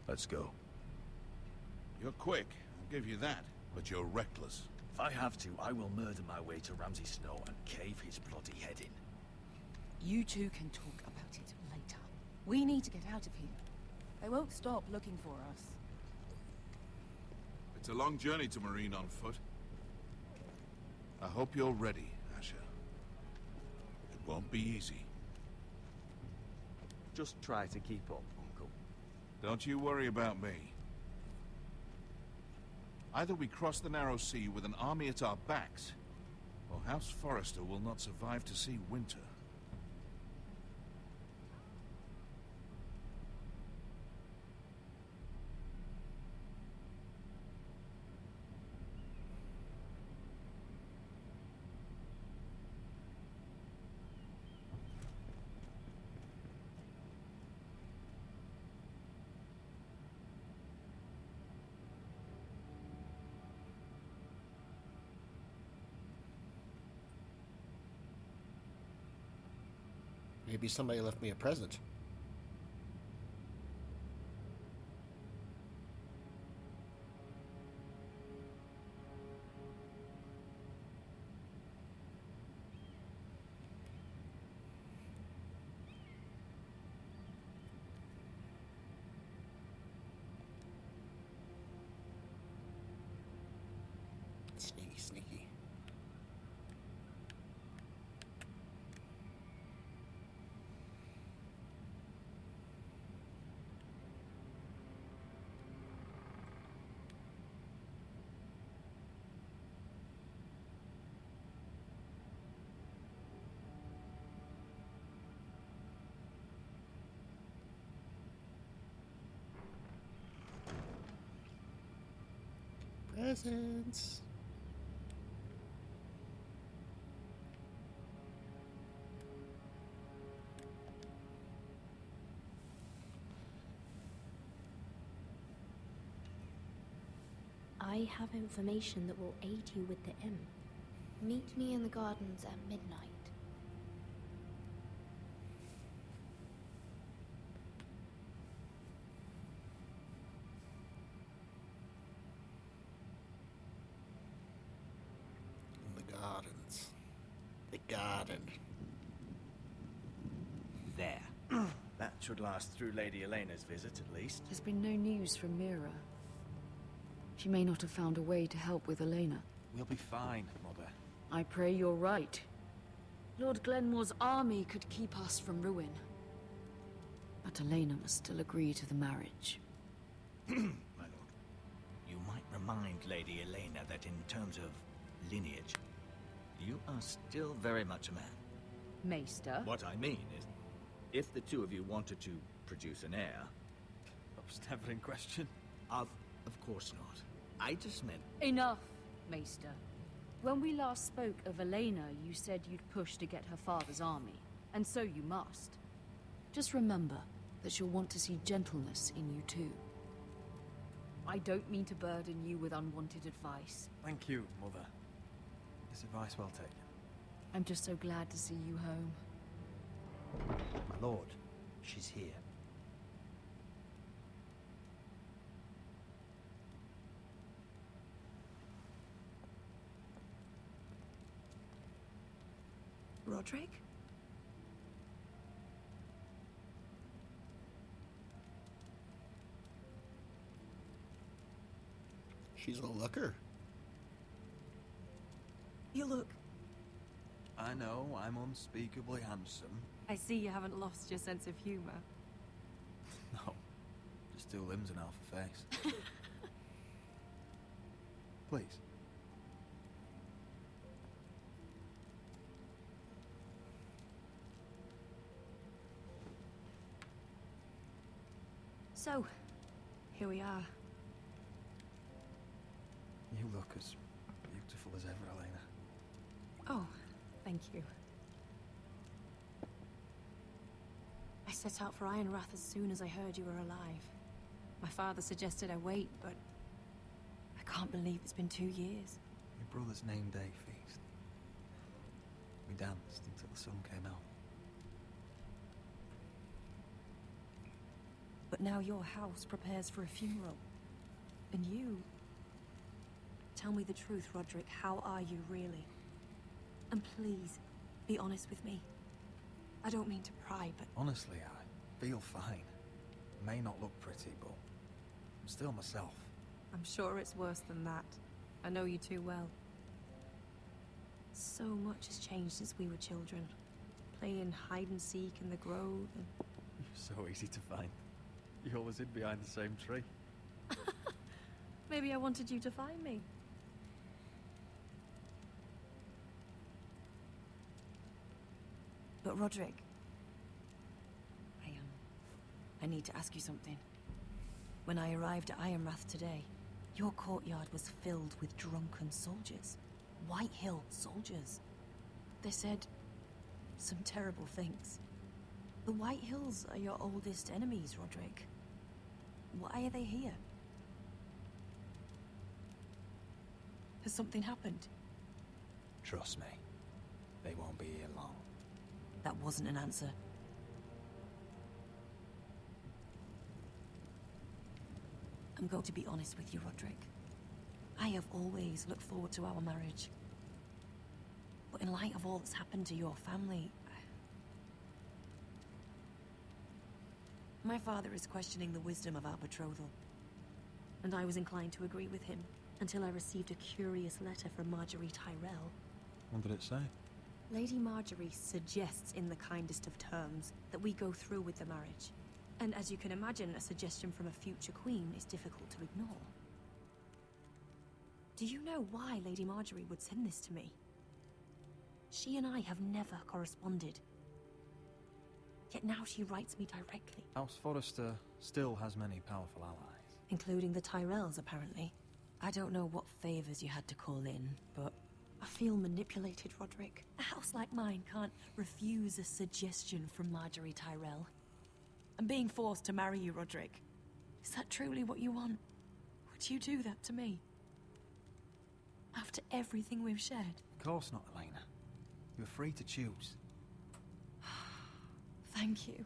Let's go. You're quick, I'll give you that, but you're reckless. If I have to, I will murder my way to Ramsay Snow and cave his bloody head in. You two can talk about it later. We need to get out of here. They won't stop looking for us. It's a long journey to Marine on foot. I hope you're ready, Asher. It won't be easy. Just try to keep up, Uncle. Don't you worry about me. Either we cross the narrow sea with an army at our backs, or House Forrester will not survive to see winter. Maybe somebody left me a present. Sneaky, sneaky. Presents. I have information that will aid you with the imp. Meet me in the gardens at midnight. In the gardens. The garden. There. That should last through Lady Elena's visit, at least. There's been no news from Mira. She may not have found a way to help with Elena. We'll be fine, Mother. I pray you're right. Lord Glenmore's army could keep us from ruin. But Elena must still agree to the marriage. My lord, you might remind Lady Lady Elena that in terms of lineage, you are still very much a man. Maester? What I mean is, if the two of you wanted to produce an heir... That was never in question. Of course not. I just meant... Enough, Maester. When we last spoke of Elena, you said you'd push to get her father's army. And so you must. Just remember that she'll want to see gentleness in you too. I don't mean to burden you with unwanted advice. Thank you, Mother. This advice well taken. I'm just so glad to see you home. My lord, she's here. Roderick? She's a looker. You look... I know, I'm unspeakably handsome. I see you haven't lost your sense of humor. No, just 2 limbs and half a face. Please. So, here we are. You look as beautiful as ever, Elena. Oh, thank you. I set out for Ironrath as soon as I heard you were alive. My father suggested I wait, but I can't believe it's been 2 years. Your brother's name day feast. We danced until the sun came out. But now your house prepares for a funeral. And you... Tell me the truth, Roderick. How are you really? And please, be honest with me. I don't mean to pry, but... Honestly, I feel fine. May not look pretty, but I'm still myself. I'm sure it's worse than that. I know you too well. So much has changed since we were children. Playing hide and seek in the grove and... You're so easy to find. You always hid behind the same tree. Maybe I wanted you to find me. But Roderick, I need to ask you something. When I arrived at Ironrath today, your courtyard was filled with drunken soldiers. White Hill soldiers. They said some terrible things. The White Hills are your oldest enemies, Roderick. Why are they here? Has something happened? Trust me, they won't be here long. That wasn't an answer. I'm going to be honest with you, Roderick. I have always looked forward to our marriage. But in light of all that's happened to your family... My father is questioning the wisdom of our betrothal. And I was inclined to agree with him, until I received a curious letter from Marjorie Tyrell. What did it say? Lady Marjorie suggests in the kindest of terms that we go through with the marriage. And as you can imagine, a suggestion from a future queen is difficult to ignore. Do you know why Lady Marjorie would send this to me? She and I have never corresponded. Yet now she writes me directly. House Forrester still has many powerful allies. Including the Tyrells, apparently. I don't know what favors you had to call in, but I feel manipulated, Roderick. A house like mine can't refuse a suggestion from Marjorie Tyrell. I'm being forced to marry you, Roderick. Is that truly what you want? Would you do that to me? After everything we've shared? Of course not, Elena. You're free to choose. Thank you.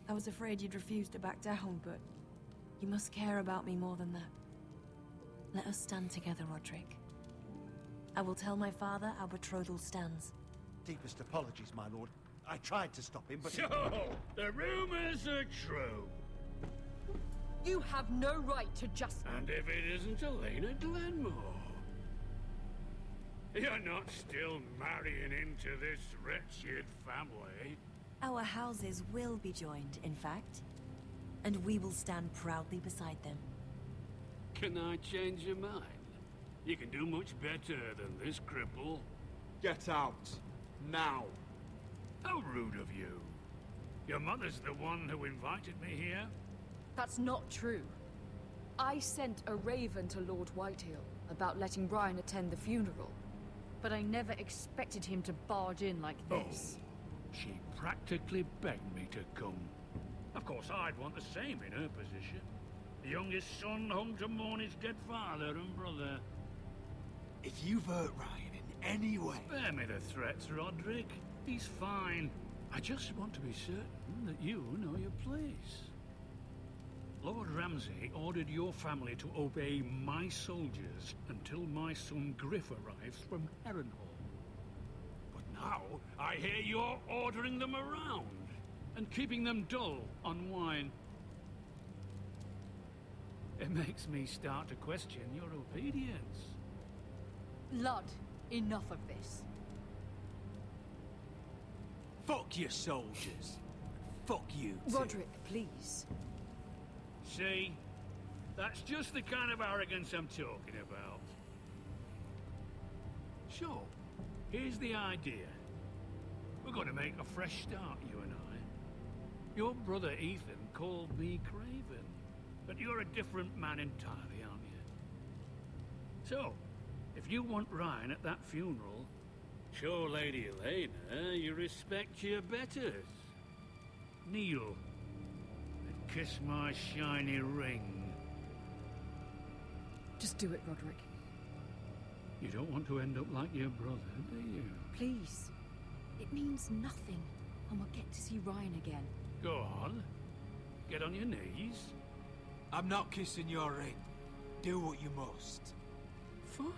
I was afraid you'd refuse to back down, but you must care about me more than that. Let us stand together, Roderick. I will tell my father our betrothal stands. Deepest apologies, my lord. I tried to stop him, but... So, the rumors are true. You have no right to just... And if it isn't Elena Glenmore? You're not still marrying into this wretched family. Our houses will be joined, in fact. And we will stand proudly beside them. Can I change your mind? You can do much better than this cripple. Get out. Now. How rude of you. Your mother's the one who invited me here. That's not true. I sent a raven to Lord Whitehill about letting Ryan attend the funeral. But I never expected him to barge in like this. Oh, she practically begged me to come. Of course, I'd want the same in her position. The youngest son home to mourn his dead father and brother. If you've hurt Ryan in any way... Spare me the threats, Roderick. He's fine. I just want to be certain that you know your place. Lord Ramsay ordered your family to obey my soldiers until my son Griff arrives from Harrenhal. But now, I hear you're ordering them around and keeping them dull on wine. It makes me start to question your obedience. Lud, enough of this. Fuck your soldiers. Fuck you too. Roderick, please. See? That's just the kind of arrogance I'm talking about. So, here's the idea. We're going to make a fresh start, you and I. Your brother Ethan called me Craven, but you're a different man entirely, aren't you? So, if you want Ryan at that funeral, show Lady Elena you respect your betters. Kneel and kiss my shiny ring. Just do it, Roderick. You don't want to end up like your brother, do you? Please. It means nothing, and we'll get to see Ryan again. Go on. Get on your knees. I'm not kissing your ring. Do what you must. Fine.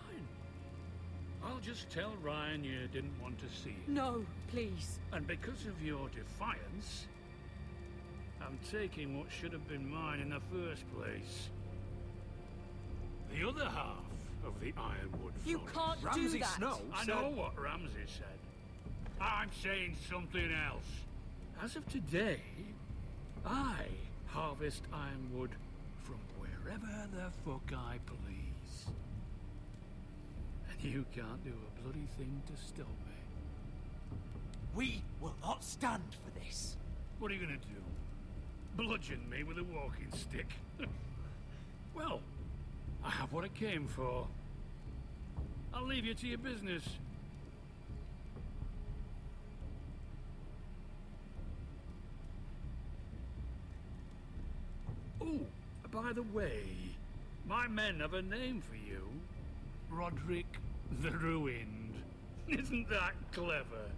I'll just tell Ryan you didn't want to see him. No, please. And because of your defiance, I'm taking what should have been mine in the first place. The other half of the Ironwood You forest. can't Ramsay do that. Snow I know what Ramsay said. I'm saying something else. As of today, I harvest Ironwood from wherever the fuck I please. And you can't do a bloody thing to stop me. We will not stand for this. What are you gonna do? Bludgeon me with a walking stick? Well, I have what I came for. I'll leave you to your business. Oh, by the way, my men have a name for you. Roderick the Ruined. Isn't that clever?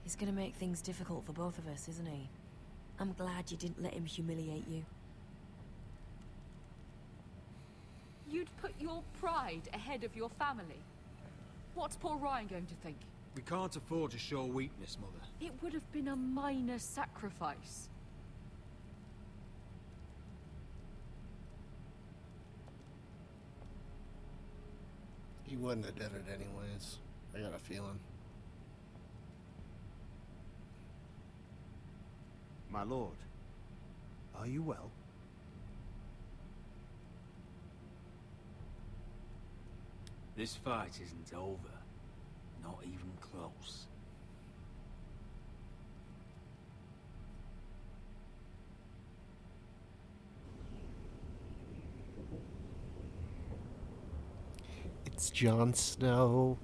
He's gonna make things difficult for both of us, isn't he? I'm glad you didn't let him humiliate you. You'd put your pride ahead of your family. What's poor Ryan going to think? We can't afford to show weakness, Mother. It would have been a minor sacrifice. He wouldn't have done it anyways. I got a feeling. My lord, are you well? This fight isn't over. Not even close. It's Jon Snow.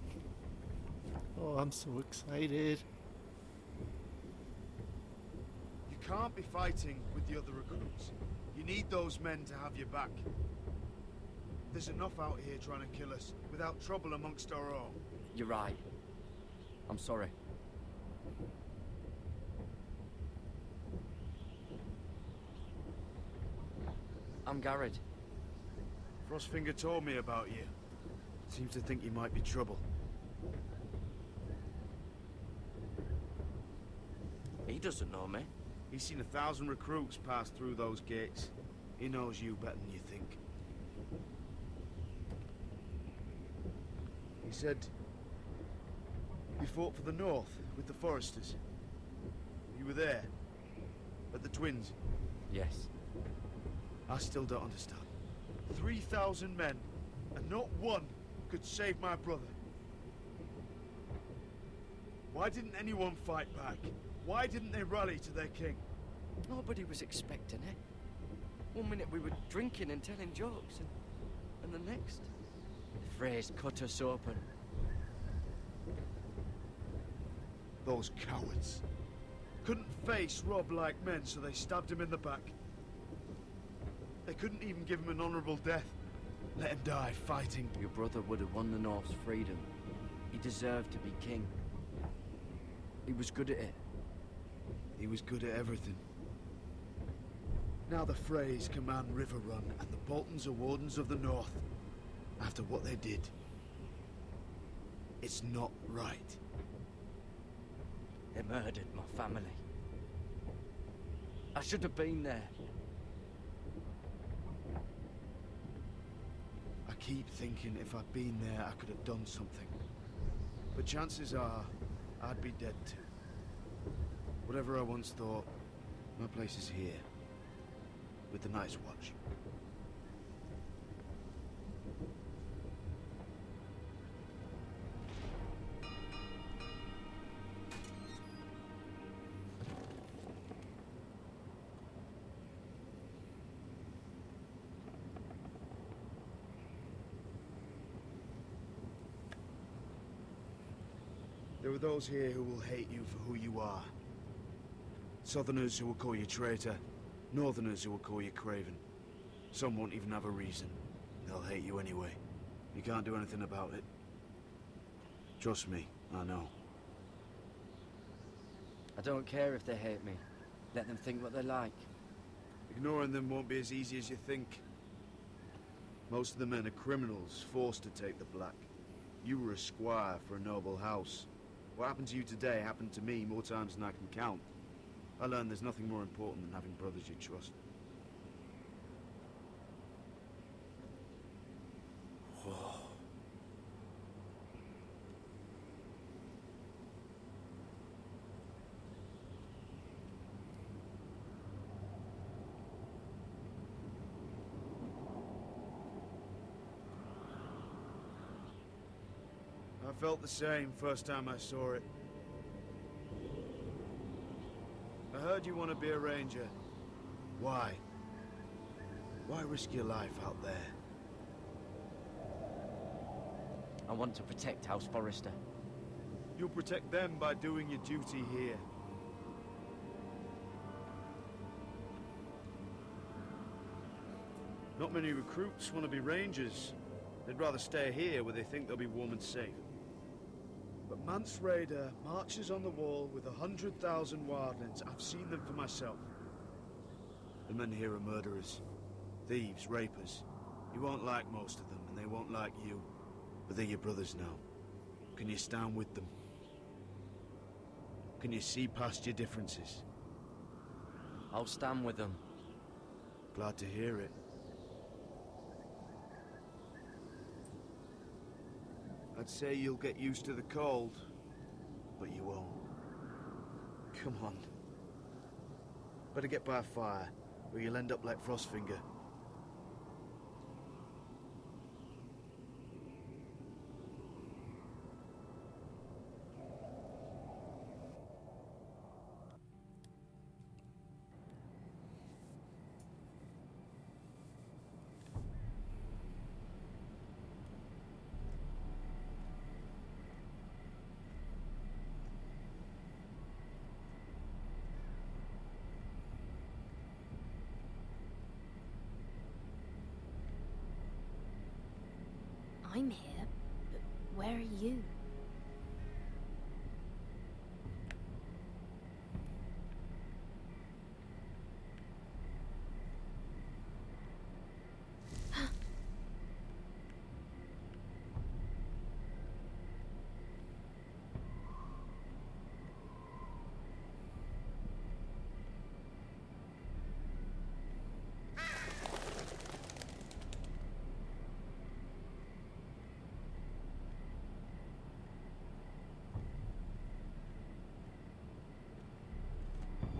Oh, I'm so excited. You can't be fighting with the other recruits. You need those men to have your back. There's enough out here trying to kill us without trouble amongst our own. You're right. I'm sorry. I'm Garrett. Frostfinger told me about you. Seems to think you might be trouble. He doesn't know me. He's seen 1,000 recruits pass through those gates. He knows you better than you think. You fought for the North with the Foresters. You were there. At the Twins. Yes. I still don't understand. 3,000 men, and not one could save my brother. Why didn't anyone fight back? Why didn't they rally to their king? Nobody was expecting it. One minute we were drinking and telling jokes, and the next, the Freys cut us open. Those cowards. Couldn't face Rob like men, so they stabbed him in the back. They couldn't even give him an honorable death. Let him die fighting. Your brother would have won the North's freedom. He deserved to be king. He was good at it. He was good at everything. Now the Freys command Riverrun, and the Boltons are Wardens of the North. After what they did. It's not right. They murdered my family. I should have been there. I keep thinking if I'd been there, I could have done something. But chances are, I'd be dead too. Whatever I once thought, my place is here. With the Night's Watch. There are those here who will hate you for who you are. Southerners who will call you traitor. Northerners who will call you craven. Some won't even have a reason. They'll hate you anyway. You can't do anything about it. Trust me, I know. I don't care if they hate me. Let them think what they like. Ignoring them won't be as easy as you think. Most of the men are criminals, forced to take the black. You were a squire for a noble house. What happened to you today happened to me more times than I can count. I learned there's nothing more important than having brothers you trust. I felt the same first time I saw it. I heard you want to be a ranger. Why? Why risk your life out there? I want to protect House Forrester. You'll protect them by doing your duty here. Not many recruits want to be rangers. They'd rather stay here where they think they'll be warm and safe. But Mance Rayder marches on the wall with 100,000 wildlings. I've seen them for myself. The men here are murderers. Thieves, rapers. You won't like most of them, and they won't like you. But they're your brothers now. Can you stand with them? Can you see past your differences? I'll stand with them. Glad to hear it. I'd say you'll get used to the cold, but you won't. Come on. Better get by a fire, or you'll end up like Frostfinger. I'm here, but where are you?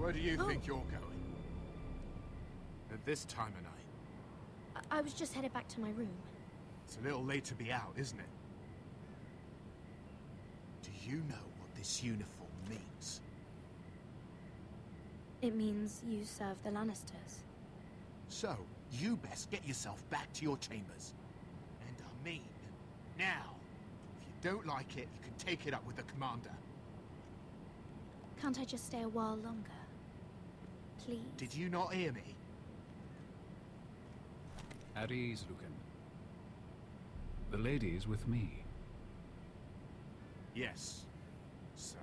Where do you think you're going? At this time of night? I was just headed back to my room. It's a little late to be out, isn't it? Do you know what this uniform means? It means you serve the Lannisters. So, you best get yourself back to your chambers. And I mean, now. If you don't like it, you can take it up with the commander. Can't I just stay a while longer? Please? Did you not hear me? At ease, Lucan. The lady is with me. Yes, sir.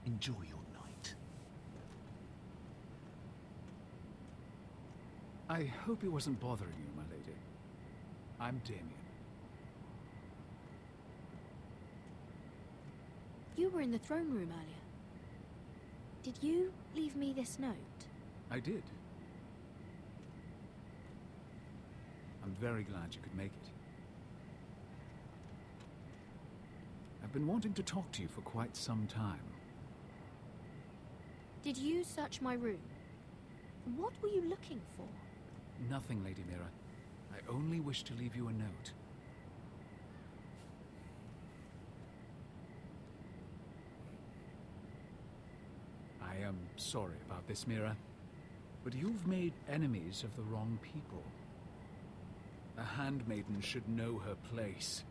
Enjoy your night. I hope it wasn't bothering you, my lady. I'm Damien. You were in the throne room earlier. Did you leave me this note? I did. I'm very glad you could make it. I've been wanting to talk to you for quite some time. Did you search my room? What were you looking for? Nothing, Lady Mira. I only wish to leave you a note. I am sorry about this, Mira, but you've made enemies of the wrong people. A handmaiden should know her place.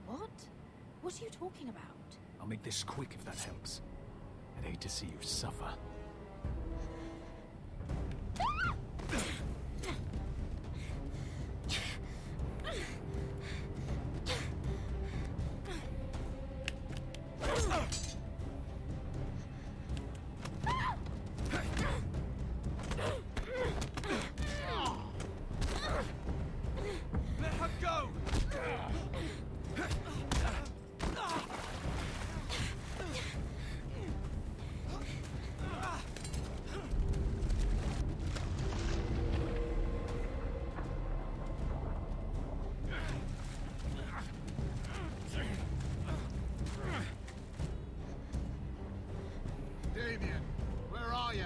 What? What are you talking about? I'll make this quick if that helps. I'd hate to see you suffer. Let her go! Damien, where are you?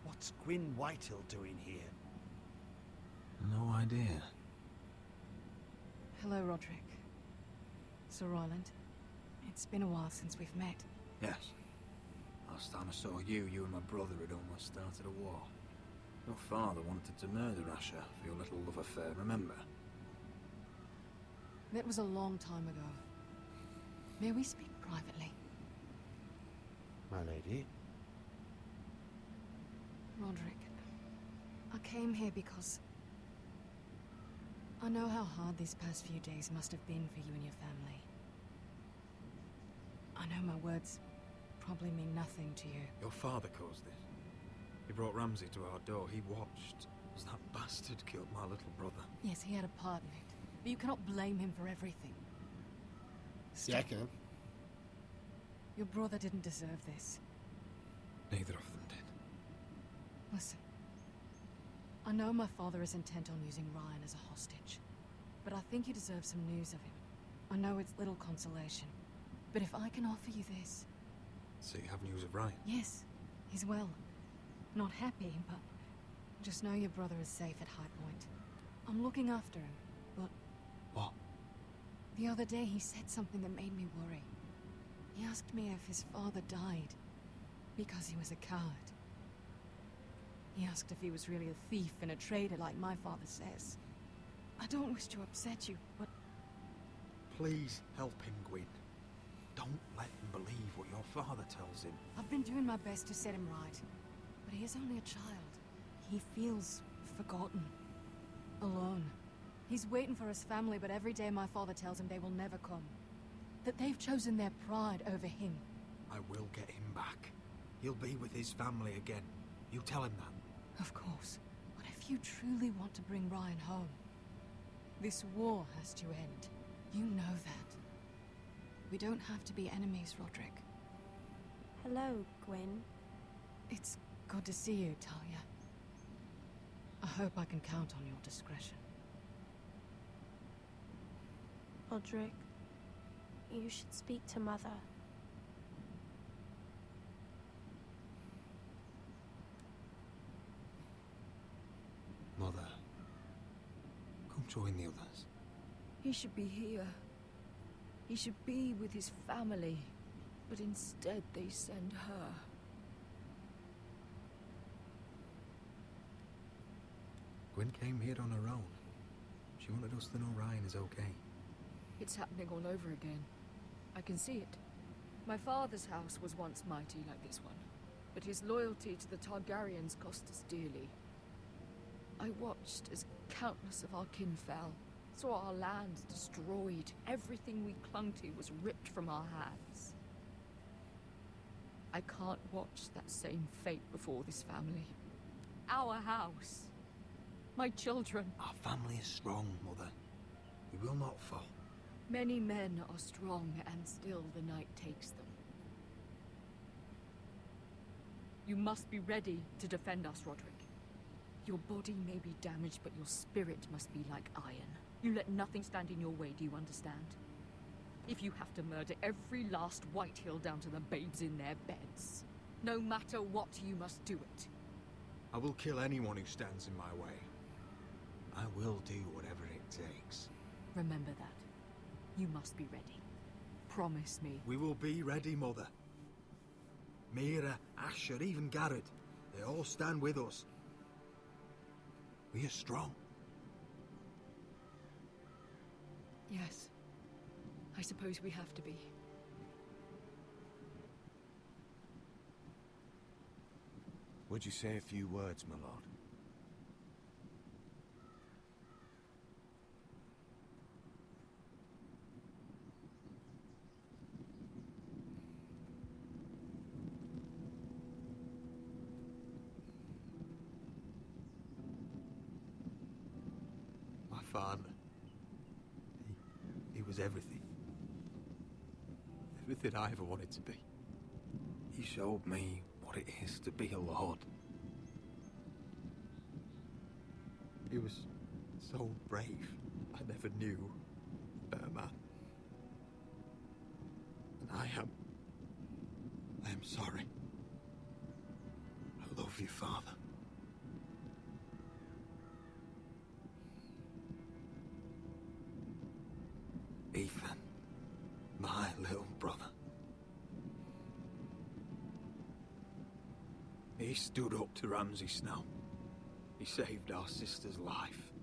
What's Gwyn Whitehill doing here? No idea. Hello, Roderick. Sir Ryland. It's been a while since we've met. Yes. Last time I saw you, you and my brother had almost started a war. Your father wanted to murder Asher for your little love affair, remember? That was a long time ago. May we speak privately? My lady? Roderick, I came here because I know how hard these past few days must have been for you and your family. I know my words probably mean nothing to you. Your father caused this. He brought Ramsay to our door. He watched as that bastard killed my little brother. Yes, he had a part in it, but you cannot blame him for everything. Yeah, I can. Your brother didn't deserve this. Neither of them did. Listen, I know my father is intent on using Ryan as a hostage, but I think you deserve some news of him. I know it's little consolation, but if I can offer you this... So you have news of Ryan? Yes, he's well. Not happy, but just know your brother is safe at High Point. I'm looking after him, but... What? The other day he said something that made me worry. He asked me if his father died because he was a coward. He asked if he was really a thief and a traitor like my father says. I don't wish to upset you, but Please help him, Gwyn. Don't let him believe what your father tells him. I've been doing my best to set him right. But he is only a child. He feels forgotten. Alone. He's waiting for his family, but every day my father tells him they will never come. That they've chosen their pride over him. I will get him back. He'll be with his family again. You tell him that. Of course. But if you truly want to bring Ryan home, this war has to end. You know that. We don't have to be enemies, Roderick. Hello, Gwyn. It's good to see you, Talia. I hope I can count on your discretion. Roderick, you should speak to Mother. Mother, come join the others. He should be here. He should be with his family. But instead they send her. Gwyn came here on her own. She wanted us to know Ryan is okay. It's happening all over again. I can see it. My father's house was once mighty like this one, but his loyalty to the Targaryens cost us dearly. I watched as countless of our kin fell, saw our lands destroyed, everything we clung to was ripped from our hands. I can't watch that same fate before this family. Our house. My children. Our family is strong, Mother. We will not fall. Many men are strong, and still the night takes them. You must be ready to defend us, Roderick. Your body may be damaged, but your spirit must be like iron. You let nothing stand in your way, do you understand? If you have to murder every last Whitehill down to the babes in their beds, no matter what, you must do it. I will kill anyone who stands in my way. I will do whatever it takes. Remember that. You must be ready. Promise me. We will be ready, Mother. Mira, Asher, even Garrett, they all stand with us. We are strong. Yes. I suppose we have to be. Would you say a few words, my lord? My father. He was everything. Everything I ever wanted to be. He showed me what it is to be a lord. He was so brave. I never knew a better man. And I am sorry. I love you, Father. Ethan, my little brother. He stood up to Ramsay Snow. He saved our sister's life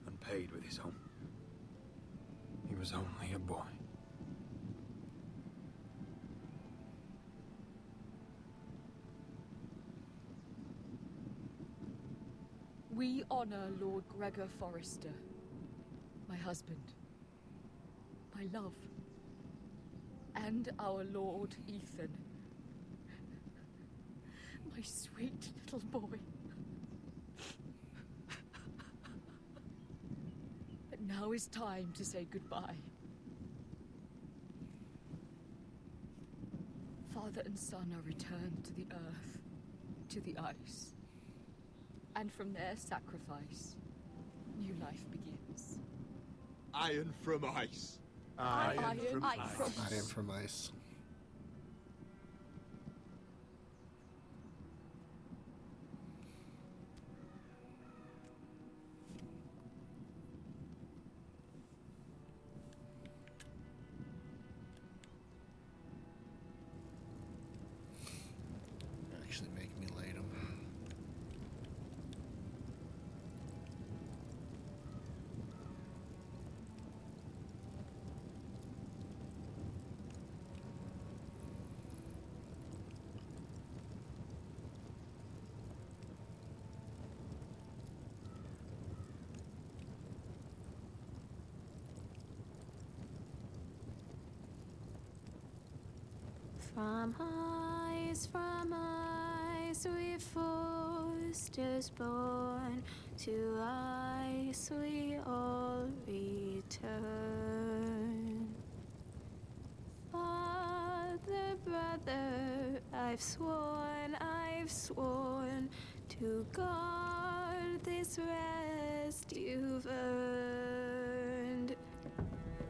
and paid with his own. He was only a boy. We honor Lord Gregor Forrester, my husband, my love, and our Lord Ethan, my sweet little boy. But now is time to say goodbye. Father and son are returned to the earth, to the ice. And from their sacrifice, new life begins. Iron from ice. Iron from ice. Iron from ice. Actually make me light them. From ice we foresters born, to ice we all return. Father, brother, I've sworn to guard this rest you've earned.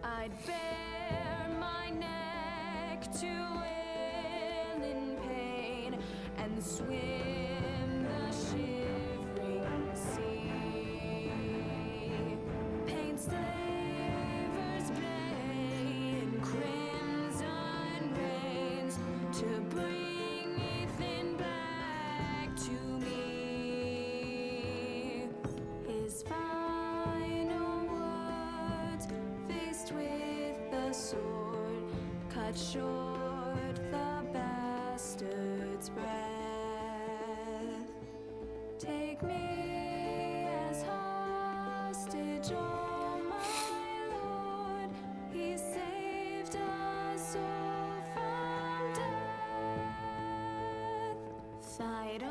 I'd bare my neck to wail in pain and swim the shivering sea. Paint slavers play in crimson rains to bring Ethan back to me. His final words, faced with the sword, cut short the bastard's breath. Take me as hostage, oh my lord. He saved us all from death. Fight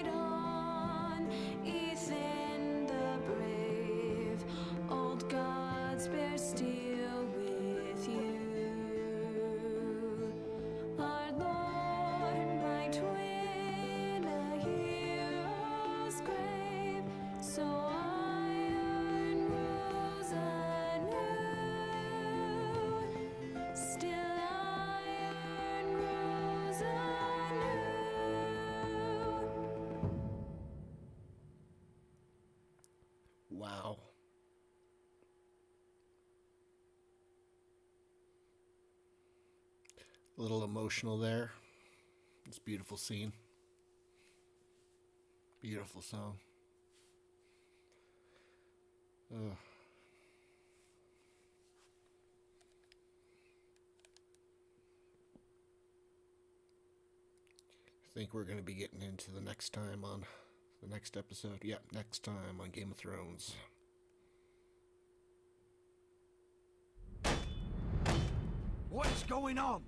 on, Ethan the brave. Old gods bear steel with you. Our Lord might win a hero's grave, so iron rules anew. Still iron rules anew. Wow. A little emotional there. It's a beautiful scene. Beautiful song. Ugh. I think we're going to be getting into the next time on the next episode. Yep, next time on Game of Thrones. What is going on?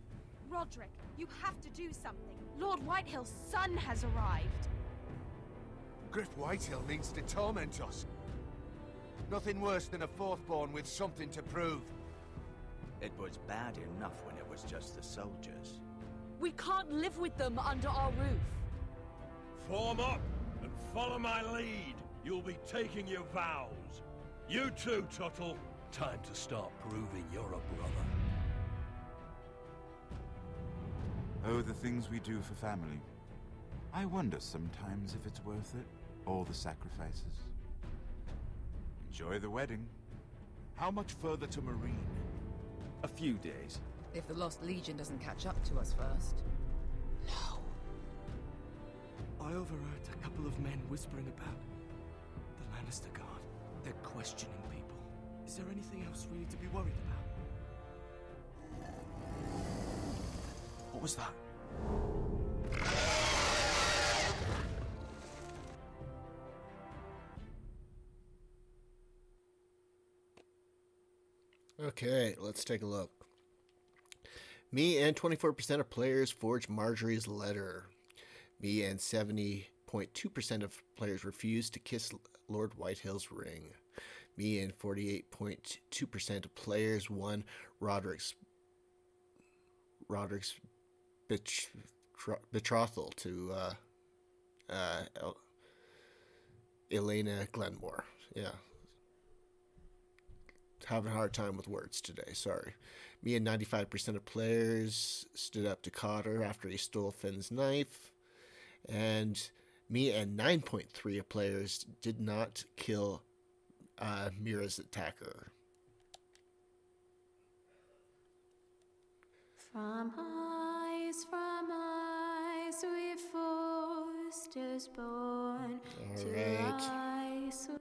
Roderick, you have to do something. Lord Whitehill's son has arrived. Griff Whitehill means to torment us. Nothing worse than a fourthborn with something to prove. It was bad enough when it was just the soldiers. We can't live with them under our roof. Form up and follow my lead. You'll be taking your vows. You too, Tuttle. Time to start proving you're a brother. Oh, the things we do for family. I wonder sometimes if it's worth it, all the sacrifices. Enjoy the wedding. How much further to Marine? A few days. If the Lost Legion doesn't catch up to us first. I overheard a couple of men whispering about the Lannister Guard. They're questioning people. Is there anything else we need to be worried about? What was that? Okay, let's take a look. Me and 24% of players forged Marjorie's letter. Me and 70.2% of players refused to kiss Lord Whitehill's ring. Me and 48.2% of players won Roderick's betrothal to Elena Glenmore. Yeah. Having a hard time with words today, sorry. Me and 95% of players stood up to Cotter after he stole Finn's knife. And me and 9.3 of players did not kill Mira's attacker. From ice we foresters born. All right. To ice we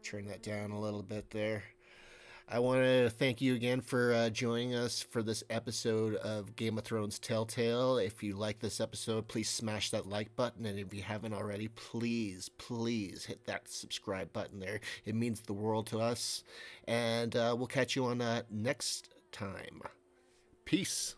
Turn that down a little bit there. I want to thank you again for joining us for this episode of Game of Thrones Telltale. If you like this episode, please smash that like button. And if you haven't already, please hit that subscribe button there. It means the world to us. And we'll catch you on next time. Peace.